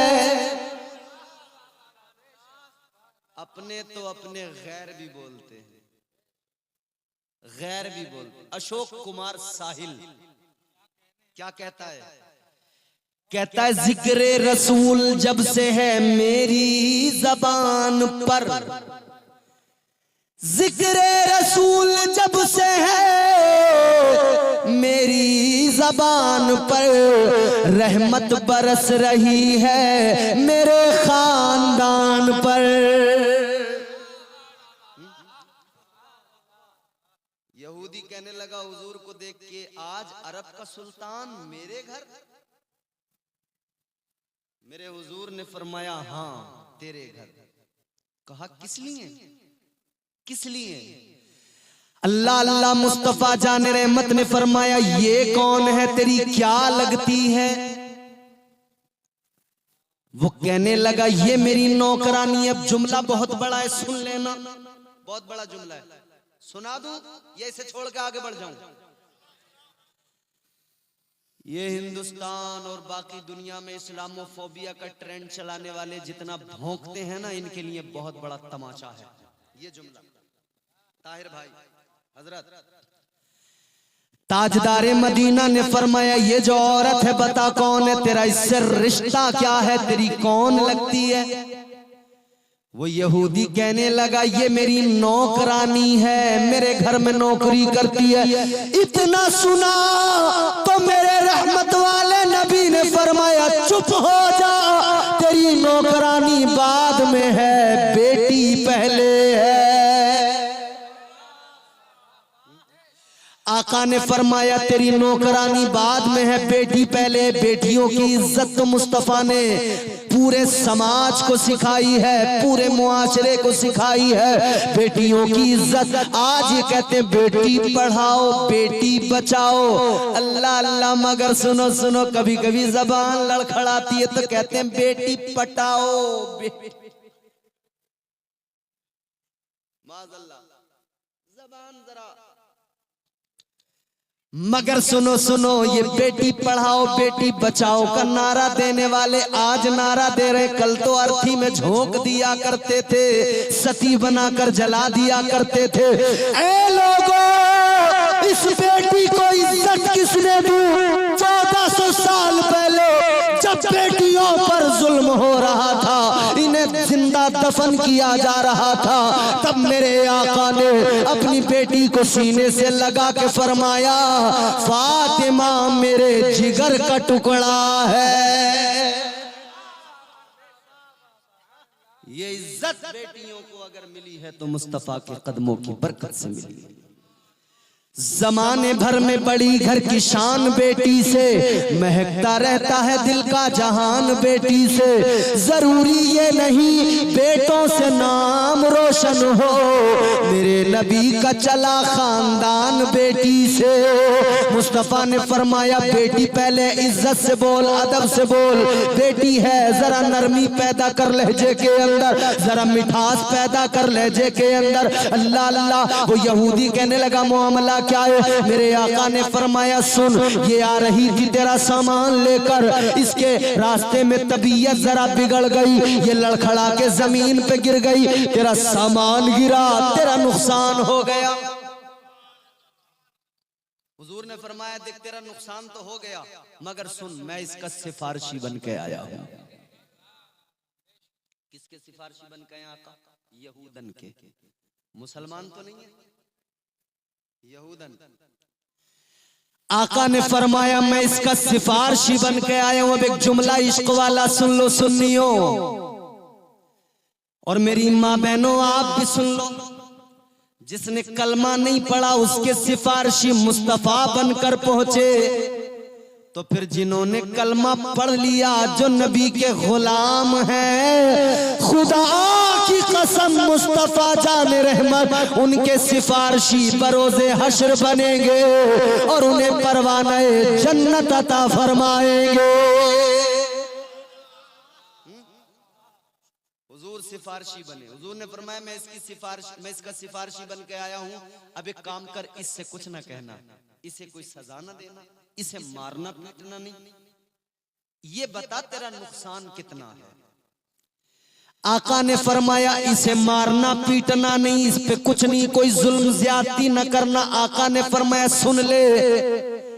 अपने तो अपने गैर भी बोलते हैं, गैर भी बोलते। अशोक कुमार साहिल क्या कहता है? कहता है जिक्र रसूल जब से है मेरी जबान पर, जिक्र रसूल जब से है मेरी जबान पर, रहमत बरस रही है मेरे खानदान पर। यहूदी कहने लगा हुजूर को देख के आज अरब का सुल्तान मेरे घर। मेरे हुजूर ने फरमाया हाँ तेरे घर। कहा किस लिए? किस लिए? अल्लाह अल्लाह मुस्तफा जाने रहमत ने फरमाया ये कौन है, तेरी क्या लगती है? वो कहने लगा ये मेरी नौकरानी। अब जुमला बहुत बड़ा है, सुन लेना, बहुत बड़ा जुमला है। सुना दूं या इसे छोड़ के आगे बढ़ जाऊं? ये हिंदुस्तान और बाकी दुनिया में इस्लामोफोबिया का ट्रेंड चलाने वाले जितना भौंकते हैं ना, इनके लिए बहुत बड़ा तमाचा है ये जुमला। ताहिर भाई हजरत ताजदारे मदीना ने फरमाया ये जो औरत है बता कौन है, तेरा इससे रिश्ता क्या है, तेरी कौन लगती है? वो यहूदी कहने लगा ये मेरी नौकरानी है, मेरे घर में नौकरी करती है। इतना सुना तो मेरे रहमत वाले नबी ने फरमाया चुप हो जा, तेरी नौकरानी बाद में है, बेटी पहले है। आका ने फरमाया तेरी नौकरानी बाद में है, बेटी पहले। बेटियों की इज्जत तो मुस्तफा ने पूरे समाज को सिखाई है, पूरे मुआशरे को सिखाई है बेटियों की इज्जत। आज ये कहते हैं बेटी पढ़ाओ बेटी बचाओ, अल्लाह अल्लाह, मगर सुनो सुनो, कभी कभी जबान लड़खड़ाती है तो कहते हैं बेटी पटाओ। माज़अल्लाह, जबान जरा, मगर सुनो सुनो, ये बेटी पढ़ाओ बेटी बचाओ का नारा देने वाले आज नारा दे रहे, कल तो अर्थी में झोंक दिया करते थे, सती बनाकर जला दिया करते थे। ए लोगों, इस बेटी को इज्जत किसने दी? 1400 साल पहले जब बेटियों पर जुल्म हो रहा था, इन्हें जिंदा दफन किया जा रहा था, तब मेरे आका ने अपनी बेटी को सीने से लगा के फरमाया, फातिमा मेरे जिगर का टुकड़ा है। ये इज्जत बेटियों को अगर मिली है तो मुस्तफा के कदमों की बरकत से मिली है। जमाने भर में बड़ी घर की शान बेटी से, महकता रहता है दिल का जहान बेटी से। जरूरी ये नहीं बेटों से नाम रोशन हो, मेरे नबी का चला खानदान बेटी से। मुस्तफा ने फरमाया बेटी पहले इज्जत से बोल, अदब से बोल। बेटी है जरा नरमी पैदा कर लहजे के अंदर, जरा मिठास पैदा कर लहजे के अंदर। अल्लाह अल्लाह, वो यहूदी कहने लगा मामला क्या है? मेरे आका ने फरमाया सुन, ये आ रही थी तेरा सामान लेकर, इसके रास्ते में तबीयत जरा बिगड़ गई, ये लड़खड़ा के जमीन पे गिर गई, तेरा सामान गिरा, तेरा नुकसान हो गया। हुजूर ने फरमाया देख तेरा नुकसान तो हो गया, मगर सुन मैं इसका सिफारशी बन के आया हूं। किसके सिफारशी बन के आका? यहूदन के, मुसलमान तो नहीं है, यहूदन। आका ने फरमाया मैं इसका सिफारशी बन के आया हूं। अब एक जुमला इश्क वाला सुन लो सुन्नियों, और मेरी माँ बहनों आप भी सुन लो। जिसने कलमा नहीं पढ़ा उसके सिफारशी मुस्तफा बनकर पहुंचे, तो फिर जिन्होंने कलमा पढ़ लिया जो नबी के गुलाम हैं, खुदा की कसम मुस्तफा जाने रहमत उनके सिफारशी बरोज़े हश्र बनेंगे और उन्हें परवाने जन्नत अता फरमाएंगे। हुजूर सिफारशी बने। हुजूर ने फरमाया मैं इसका सिफारशी बन के आया हूं। अब एक काम कर, इससे कुछ ना कहना, इसे कोई सजा ना देना, इसे मारना पीटना नहीं, ये बता तेरा नुकसान कितना है। आका ने फरमाया इसे मारना पीटना नहीं, इस पे कुछ नहीं, कोई जुल्म ज्यादती न करना। आका ने फरमाया सुन ले,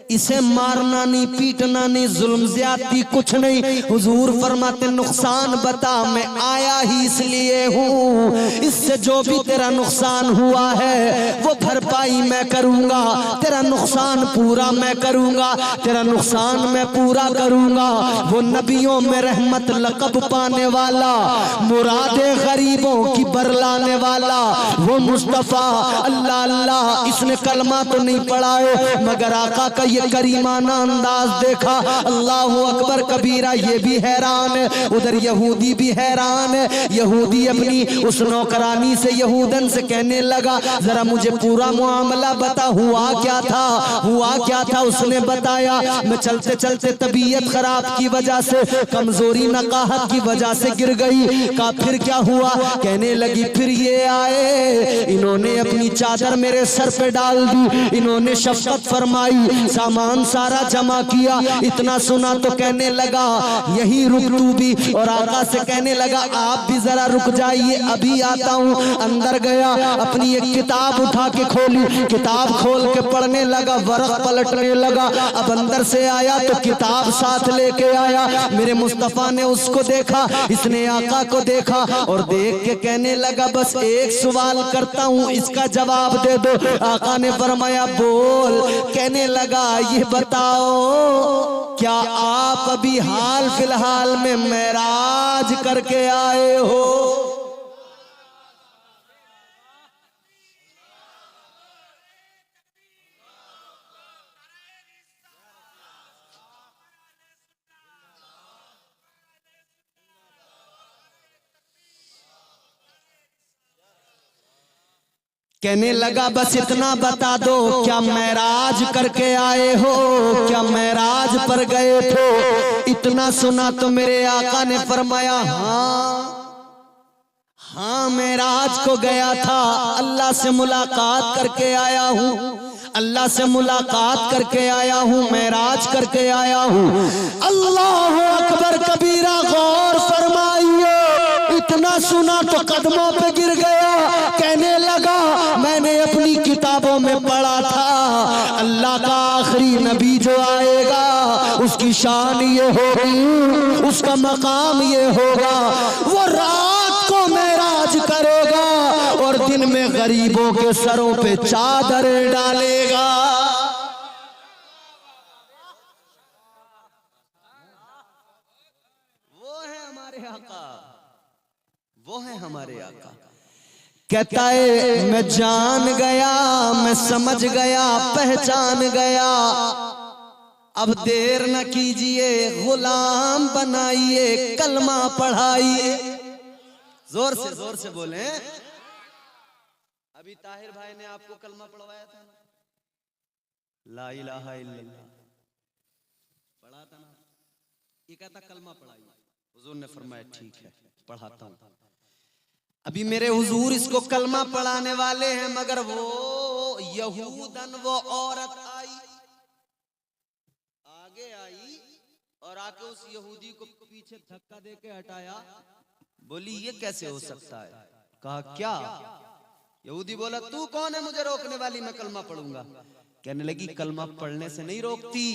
इसे मारना नहीं पीटना नहीं, जुल्म ज्यादती कुछ नहीं। हुजूर फरमाते नुकसान बता, मैं आया ही इसलिए हूँ, इससे जो भी तेरा नुकसान हुआ है वो भरपाई मैं करूंगा, तेरा नुकसान पूरा मैं करूंगा, तेरा नुकसान मैं पूरा करूंगा। वो नबियों में रहमत लक़ब पाने वाला, मुरादे गरीबों की बरलाने वाला, वो मुस्तफा अल्लाह अल्लाह, इसने कलमा तो नहीं पढ़ा है मगर आका का ये करीमाना अंदाज देखा, अल्लाह अकबर कबीरा, ये भी हैरान है, उधर यहूदी भी हैरान है। यहूदी अपनी उस नौकरानी से यहूदन से कहने लगा जरा मुझे पूरा मामला बता, हुआ क्या था, हुआ क्या था? उसने बताया मैं चलते चलते तबीयत खराब की वजह से, कमजोरी नकाहत की वजह से गिर गई। का फिर क्या हुआ? कहने लगी फिर ये आए, इन्होंने अपनी चादर मेरे सर पे डाल दी, इन्होंने शफकत फरमाई, सामान सारा जमा किया। इतना सुना तो कहने लगा यही रुक तू भी, और आका से कहने लगा आप भी जरा रुक जाइए, अभी आता हूँ। अंदर गया, अपनी एक किताब उठा के खोली, किताब खोल के पढ़ने लगा, वरक पलटने लगा। अब अंदर से आया तो किताब साथ लेके आया। मेरे मुस्तफा ने उसको देखा, इसने आका को देखा और देख के कहने लगा बस एक सवाल करता हूँ, इसका जवाब दे दो। आका ने फरमाया बोल। कहने लगा ये बताओ क्या आप अभी हाल फिलहाल में मेराज करके आए हो? कहने लगा बस इतना बता दो, क्या मेराज करके आए हो, क्या मेराज पर गए थे? इतना सुना तो मेरे आका ने फरमाया हाँ मेराज को गया था, अल्लाह से मुलाकात करके आया हूँ, अल्लाह से मुलाकात करके आया हूँ, मेराज करके आया हूँ। अल्लाह अकबर कबीरा, गौर फरमाइए। इतना सुना तो कदमों पे गिर गया, कहने लगा मैंने अपनी किताबों में पढ़ा था अल्लाह का आखिरी नबी जो आएगा उसकी शान ये होगी, उसका मकाम ये होगा, वो रात को मेराज करेगा और दिन में गरीबों के सरों पे चादर डालेगा। वो है हमारे आका, वो है हमारे आका। कहता है मैं जान गया, मैं समझ गया, पहचान गया, अब देर न कीजिए, गुलाम बनाइए, कलमा पढ़ाइए। जोर से बोले। अभी ताहिर भाई ने आपको कलमा पढ़वाया था ना, ला इलाहा इल्लल्लाह पढ़ा था ना, ये कहता कलमा पढ़ाइए। हुजूर ने फरमाया ठीक है पढ़ाता हूं। अभी मेरे हुजूर इसको कलमा पढ़ाने वाले हैं, मगर वो यहूदन वो औरत आगे आई और आके उस यहूदी को पीछे धक्का देके हटाया। बोली ये कैसे हो सकता है? कहा क्या? यहूदी बोला तू कौन है मुझे रोकने वाली, मैं कलमा पढ़ूंगा। कहने लगी कलमा पढ़ने से नहीं रोकती,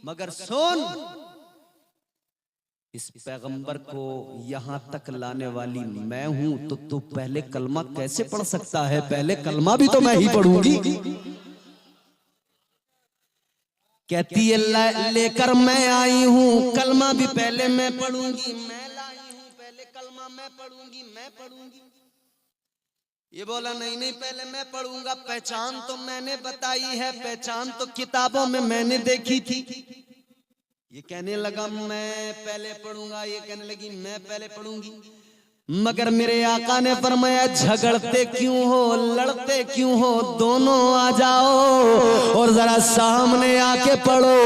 मगर सुन, इस पैगंबर को यहां तक लाने वाली मैं हूं, तो तू पहले कलमा कैसे पढ़ सकता है? पहले कलमा भी तो मैं ही पढ़ूंगी। कहती है लेकर मैं आई हूं, कलमा भी पहले मैं पढ़ूंगी, मैं लाई हूं, पहले कलमा मैं पढ़ूंगी, मैं पढ़ूंगी। ये बोला नहीं नहीं पहले मैं पढ़ूंगा, पहचान तो मैंने बताई है, पहचान तो किताबों में मैंने देखी थी। ये कहने लगा मैं पहले पढ़ूंगा, ये कहने लगी मैं पहले पढ़ूंगी। मगर मेरे आका ने फरमाया झगड़ते क्यों हो, लड़ते क्यों हो, दोनों आ जाओ और जरा सामने आके पढ़ो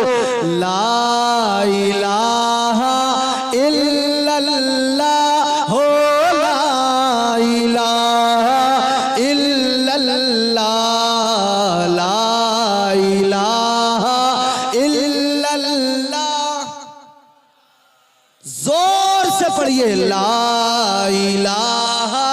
ला इलाहा इल्लल्लाह हो, ला इलाहा इल्लल्लाह, ला इलाहा इल्लल्लाह। जोर से पढ़िए ला इलाहा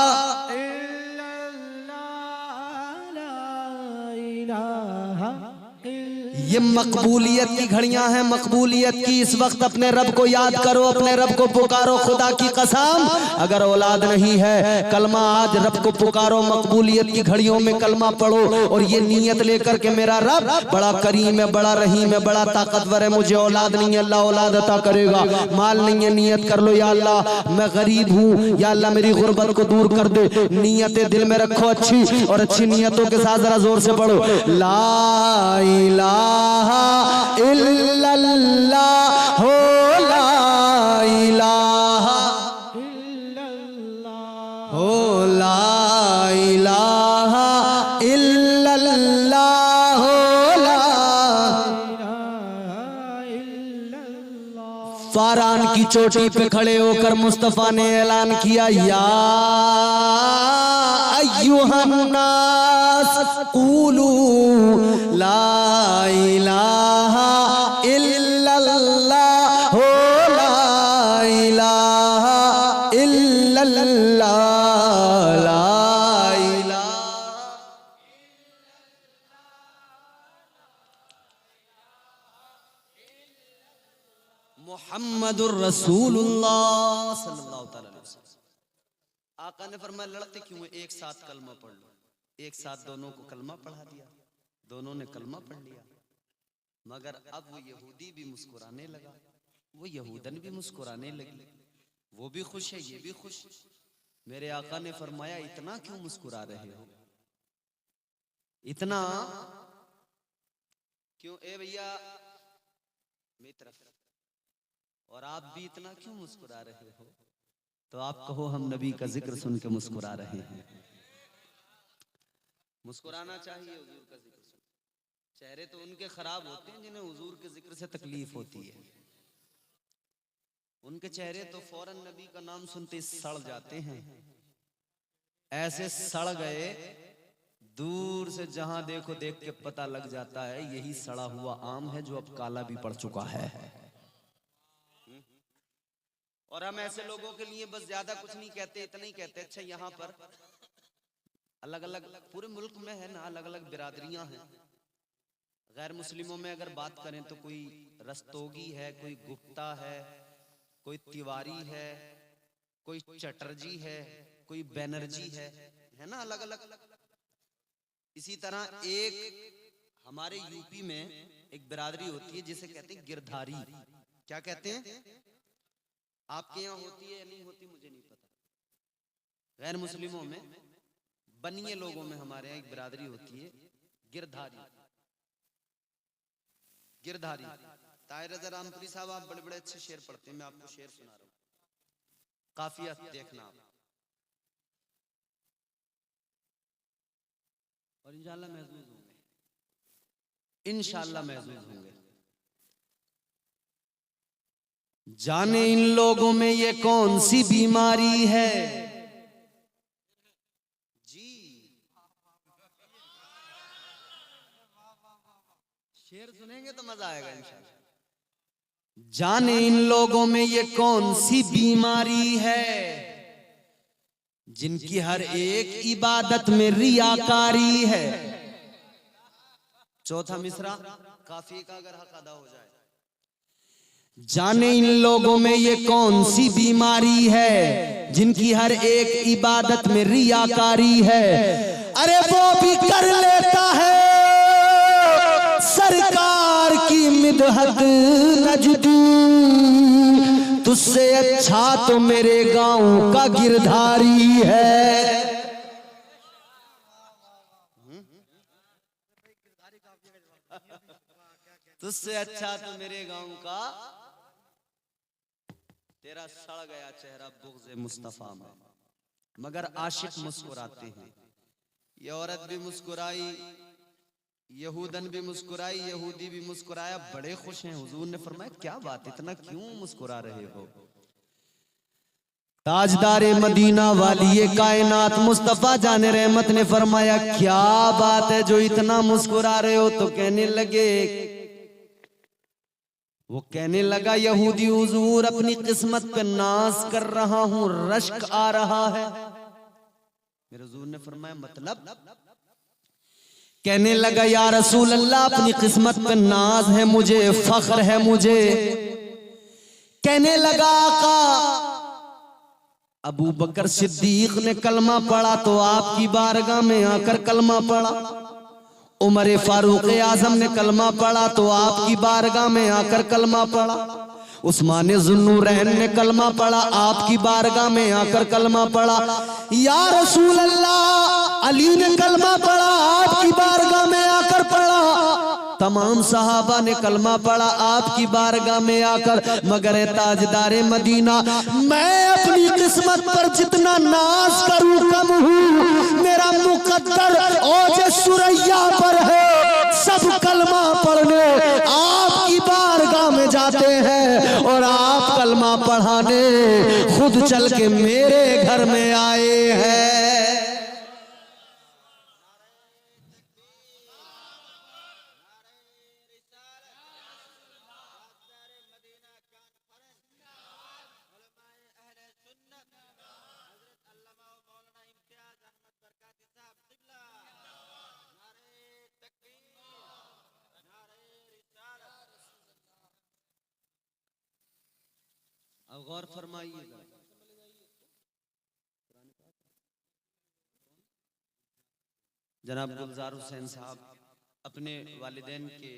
ये मकबूलियत की घड़ियां हैं, मकबूलियत की। इस वक्त अपने रब को याद करो, अपने रब को पुकारो। खुदा की कसम अगर औलाद नहीं है, कलमा आज रब को पुकारो, मकबूलियत की घड़ियों में कलमा पढ़ो और ये नीयत लेकर के मेरा रब बड़ा करीम है, बड़ा रहीम है, बड़ा ताकतवर है, मुझे औलाद नहीं है, अल्लाह औलाद अता करेगा। माल नहीं है, नियत कर लो या अल्लाह मैं गरीब हूँ, या अल्लाह मेरी गुर्बत को दूर कर दे। नियतें दिल में रखो अच्छी, और अच्छी नियतों के साथ जरा जोर से पढ़ो ला इलाहा इल्लल्लाह हो, ला इलाहा इल्लल्लाह हो, ला इलाहा इल्लल्लाह हो, ला इलाहा इल्लल्लाह। फारान की चोटी पे खड़े होकर मुस्तफा ने ऐलान किया या अय्युहन्नास क़ूलू ला इलाहा इल्लल्लाह हो, ला इलाहा इल्लल्लाह, ला इलाहा। मुहम्मदुर रसूलुल्लाह सल्लल्लाहु अलैहि वसल्लम। आका ने फरमाया लड़ते क्यों है, एक साथ कलमा पढ़ लो। एक साथ दोनों को कलमा पढ़ा दिया, दोनों ने कलमा पढ़ लिया। मगर अब वो यहूदी भी मुस्कुराने लगा, वो यहूदन भी मुस्कुराने लगी, वो भी खुश है, ये भी खुश। मेरे आका ने फरमाया इतना क्यों मुस्कुरा रहे हो, इतना क्यों? ए भैया मेरी तरफ, और आप भी इतना क्यों मुस्कुरा रहे हो? तो आप कहो हम नबी का जिक्र सुन के मुस्कुरा रहे हैं। मुस्कुराना चाहिए हुजूर का जिक्र सुन। चेहरे तो उनके खराब होते हैं जिन्हें हुजूर के जिक्र से तकलीफ होती है। उनके चेहरे तो फौरन नबी का नाम सुनते सड़ जाते हैं, ऐसे सड़ गए दूर से जहां देखो देख के पता लग जाता है यही सड़ा हुआ आम है जो अब काला भी पड़ चुका है। और हम ऐसे लोगों के लिए बस ज्यादा कुछ नहीं कहते, इतना ही कहते अच्छा यहाँ पर अलग अलग पूरे मुल्क में है ना, अलग अलग बिरादरियां हैं। गैर मुस्लिमों में अगर बात करें तो कोई रस्तोगी है, कोई गुप्ता है, कोई तिवारी है, कोई चटर्जी है, कोई बैनर्जी है ना, अलग अलग। इसी तरह एक हमारे यूपी में एक बिरादरी होती है जिसे कहते हैं गिरधारी। क्या कहते हैं? आपके यहाँ होती है या नहीं होती मुझे नहीं पता। गैर मुस्लिमों में बनिए लोगों में हमारे यहाँ एक बिरादरी होती है गिरधारी। गिरधारी ताहिर रज़ा रामपुरी साहब, आप बड़े बड़े अच्छे शेर पढ़ते हैं, मैं आपको शेर सुना रहा हूँ, काफिया देखना आप, और इंशाल्लाह महसूस होंगे, इंशाल्लाह महसूस होंगे। जाने इन लोगों में ये कौन सी बीमारी है जी। शेर सुनेंगे तो मजा आएगा इंशाल्लाह। जाने इन लोगों में ये कौन सी बीमारी है जिनकी हर एक इबादत में रियाकारी है। चौथा मिसरा काफी का अगर हक अदा हो जाए। जाने इन लोगों में ये कौन सी बीमारी है जिनकी हर एक इबादत में रियाकारी है। अरे वो भी कर लेता है सरकार की मिदहत नजदी, तुझसे अच्छा तो मेरे गांव का गिरधारी है। तुझसे अच्छा तो मेरे गांव का, तेरा सड़ गया चेहरा बुग़्ज़े मुस्तफा में। मगर आशिक मुस्कुराते हैं। ये औरत भी मुस्कुराई, यहूदन भी मुस्कुराई, यहूदी भी मुस्कुराया, बड़े खुश हैं। हुजूर ने फरमाया क्या बात, इतना क्यों मुस्कुरा रहे हो? ताजदारे मदीना वाली कायनात मुस्तफा जाने रहमत ने फरमाया क्या बात है जो इतना मुस्कुरा रहे हो? तो कहने लगे, वो कहने लगा यहूदी हुजूर अपनी किस्मत पे नाज कर रहा हूं, रश्क आ रहा है। मेरे हुजूर ने फरमाया मतलब? कहने लगा या रसूल अल्लाह अपनी किस्मत पे नाज है मुझे, फख्र है मुझे। कहने लगा आका अबू बकर सिद्दीक ने कलमा पढ़ा तो आपकी बारगाह में आकर कलमा पढ़ा। उमर फारूक आजम ने कलमा पढ़ा तो आपकी बारगाह में आकर कलमा पढ़ा। उस्मान ज़ुन्नूरैन ने कलमा पढ़ा, आपकी बारगाह में आकर कलमा पढ़ा। या रसूल अल्लाह अली ने कलमा पढ़ा, आपकी बारगाह में आकर पढ़ा। तमाम सहाबा ने कलमा पढ़ा आपकी बारगाह में आकर। मगर ताजदारे मदीना मैं अपनी किस्मत पर जितना नाज करूं कम हूं। मेरा मुकद्दर औज सुरैया पर है, सब कलमा पढ़ने आपकी बारगाह में जाते हैं और आप कलमा पढ़ाने खुद चल के मेरे घर में आए हैं। अब गौर फरमाइएगा, जनाब गुलजार हुसैन साहब अपने वालिदैन के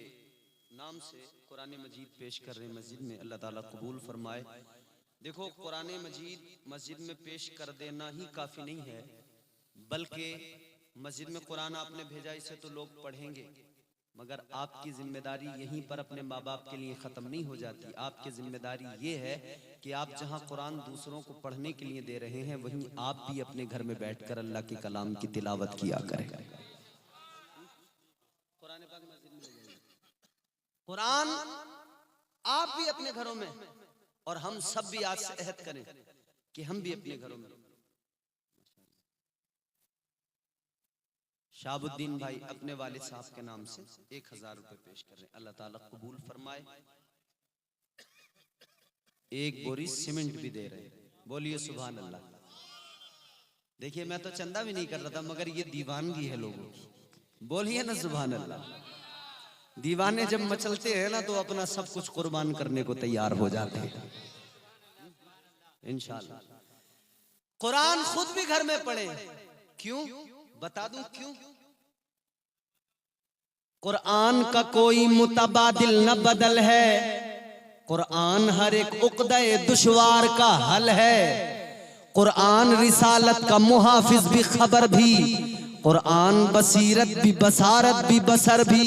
नाम से कुरान मजीद पेश कर रहे हैं मस्जिद में, अल्लाह ताला कबूल फरमाए। देखो कुरान मजीद मस्जिद में पेश कर देना ही काफ़ी नहीं है, बल्कि मस्जिद में कुरान आपने भेजा इसे तो लोग पढ़ेंगे, मगर आपकी जिम्मेदारी यहीं पर अपने माँ बाप के लिए ख़त्म नहीं हो जाती। आपकी जिम्मेदारी ये है कि आप जहाँ कुरान दूसरों को पढ़ने के लिए दे रहे हैं वहीं आप भी अपने घर में बैठकर अल्लाह के कलाम की तिलावत किया करें। कुरान आप भी अपने घरों में और हम सब भी आज से अहद करें कि हम भी अपने घरों में। शाहबुद्दीन भाई अपने वालिद साहब के नाम से 1000 रुपए पेश कर रहे हैं, अल्लाह ताला कबूल फरमाए। एक बोरी सीमेंट भी दे रहे हैं, बोलिए सुभान अल्लाह। देखिए मैं तो चंदा भी नहीं कर रहा था, मगर ये दीवानगी है लोगों की, बोलिए ना सुभान अल्लाह। दीवाने जब मचलते हैं ना तो अपना सब कुछ कुर्बान करने को तैयार हो जाते हैं इंशाअल्लाह। कुरान खुद भी घर में पढ़े, क्यों बता दूं क्यों? कुरान का कोई मुतबादिल न बदल है, कुरान हर एक उक़्दे दुश्वार का हल है। कुरान रिसालत का मुहाफिज भी खबर भी, कुरान बसीरत भी बसारत भी बसर भी,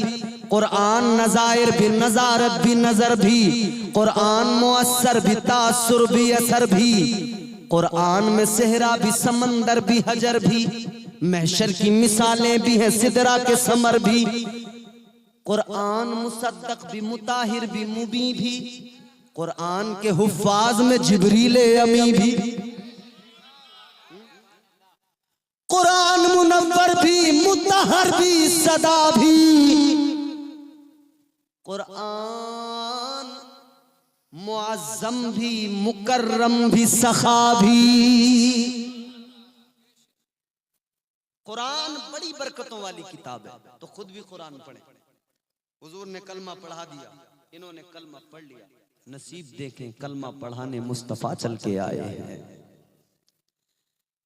कुरान नज़ायर भी नज़ारत भी नजर भी, कुरान मुअस्सर भी तासुर भी असर भी, कुरान में सहरा भी समंदर भी हजर भी, महशर की मिसालें भी हैं सिदरा के समर भी। कुरान मुसद्दक भी मुताहिर भी मुबी भी, कुरान के हुफ्फाज में जिब्रील अमी भी। कुरान मुनव्वर भी मुतहर भी सदा भी, कुरान मुअज़्ज़म भी मुकर्रम भी सखा भी। कुरान बड़ी बरकतों वाली किताब है, तो खुद भी कुरान पढ़े। हुजूर ने कलमा पढ़ा दिया, इन्होंने कलमा पढ़ लिया, नसीब देखें कलमा पढ़ाने मुस्तफा चल के आए हैं।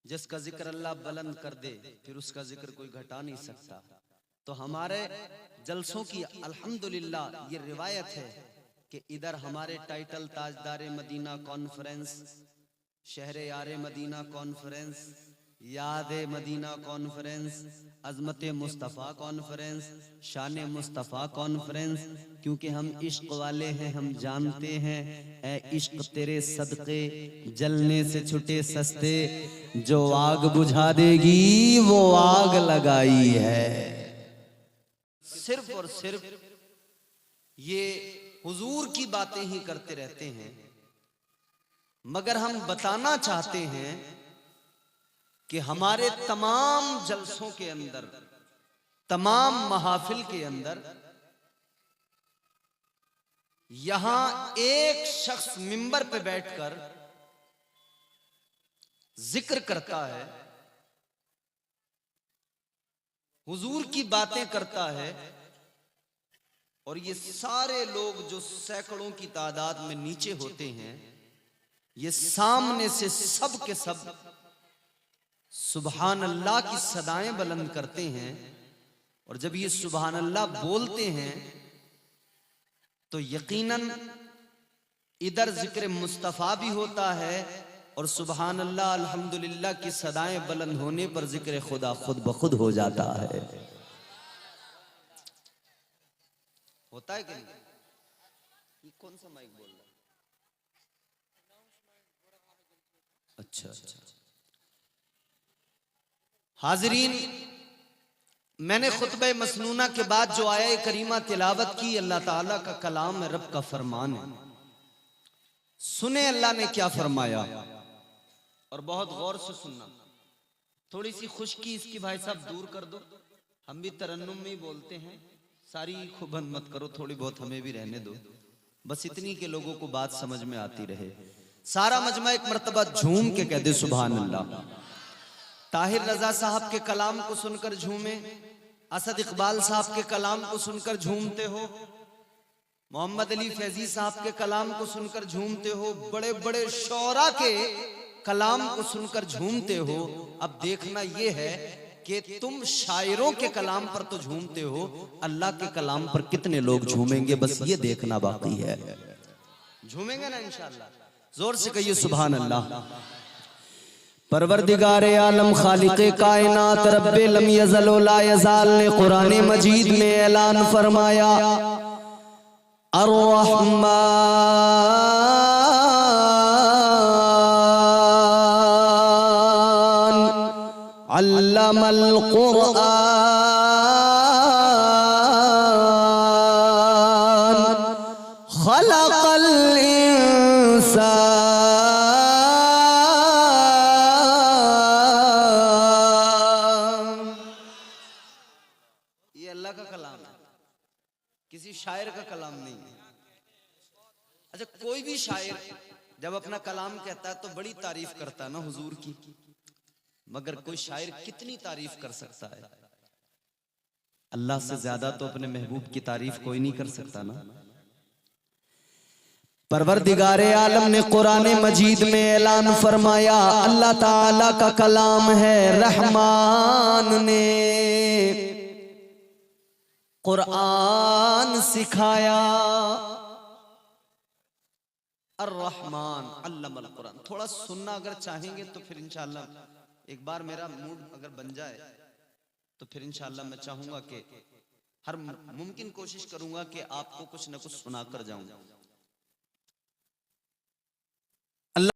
जिसका जिक्र अल्लाह बुलंद कर दे फिर उसका जिक्र कोई घटा नहीं सकता। तो हमारे जलसों की अल्हम्दुलिल्लाह ये रिवायत है कि इधर हमारे टाइटल ताजदार मदीना कॉन्फ्रेंस, शहरे यारे मदीना कॉन्फ्रेंस, याद मदीना कॉन्फ्रेंस, अजमत मुस्तफ़ा कॉन्फ्रेंस, शान मुस्तफ़ा कॉन्फ्रेंस, क्योंकि हम इश्क वाले हैं, हम जानते हैं ए इश्क तेरे सदक़े जलने से छुटे सस्ते, जो आग बुझा देगी वो आग लगाई है। सिर्फ और सिर्फ ये हुजूर की बातें ही करते रहते हैं, मगर हम बताना चाहते हैं कि हमारे तमाम जलसों के अंदर, तमाम महाफिल के अंदर यहां एक शख्स मिंबर पे बैठकर जिक्र करता है, हुजूर की बातें करता है, और ये सारे लोग जो सैकड़ों की तादाद में नीचे होते हैं, ये सामने से सब के सब सुबहान अल्लाह की सदाएं बुलंद करते हैं। और जब ये सुबहान अल्लाह बोलते हैं तो यकीनन इधर जिक्र मुस्तफ़ा भी होता है, और सुबहान अल्लाह अल्हम्दुलिल्लाह की सदाएं बुलंद होने पर जिक्र खुदा खुद ब खुद हो जाता है। होता है कि नहीं? ये कौन सा माइक बोल रहा है? अच्छा अच्छा। हाज़रीन, मैंने खुतबे मसनूना के बाद जो आया करीमा तिलावत की, अल्लाह ताला का कलाम है, रब का फरमान है। सुने अल्लाह ने क्या फरमाया, और बहुत गौर से सुनना। थोड़ी सी खुशकी इसकी भाई साहब दूर कर दो, हम भी तरन्नुम में ही बोलते हैं, सारी को बंद मत करो, थोड़ी बहुत हमें भी रहने दो, बस इतनी के लोगों को बात समझ में आती रहे। सारा मजमा एक मर्तबा झूम के कह दे सुभान अल्लाह। ताहिर रजा साहब के कलाम को सुनकर झूमे, असद इकबाल साहब के कलाम को सुनकर झूमते हो, मोहम्मद अली फैजी साहब के कलाम को सुनकर झूमते हो, बड़े बड़े शौरा के कलाम को सुनकर झूमते हो। अब देखना यह है कि तुम शायरों के कलाम पर तो झूमते हो, अल्लाह के कलाम पर कितने लोग झूमेंगे, बस ये देखना बाकी है। झूमेंगे ना इंशाअल्लाह? जोर से कहिए सुभान अल्लाह। परवरदिगारे आलम खालिक़े कायनात रब्बे लम यज़ल व ला यज़ाल ने कुरान मजीद में ऐलान फरमाया, अर्रहमान अल्लमल कुरान खलक़ल इंसान। ये अल्लाह का कलाम है, किसी शायर का कलाम नहीं है। अच्छा, कोई भी शायर जब अपना कलाम कहता है तो बड़ी तारीफ करता है ना हुजूर की, मगर कोई शायर कितनी तारीफ कर सकता है? अल्लाह से ज्यादा तो अपने महबूब की तारीफ कोई नहीं कर सकता ना। परवरदिगारे आलम ने कुरान मजीद में ऐलान फरमाया, अल्लाह ताला का कलाम है, रहमान ने कुरान सिखाया। अर्रहमान अल्लमल कुरान। थोड़ा सुनना अगर चाहेंगे तो फिर इंशाअल्लाह, एक बार मेरा मूड अगर बन जाए तो फिर इंशाअल्लाह मैं चाहूंगा कि हर मुमकिन कोशिश करूंगा कि आपको कुछ न कुछ सुनाकर जाऊं।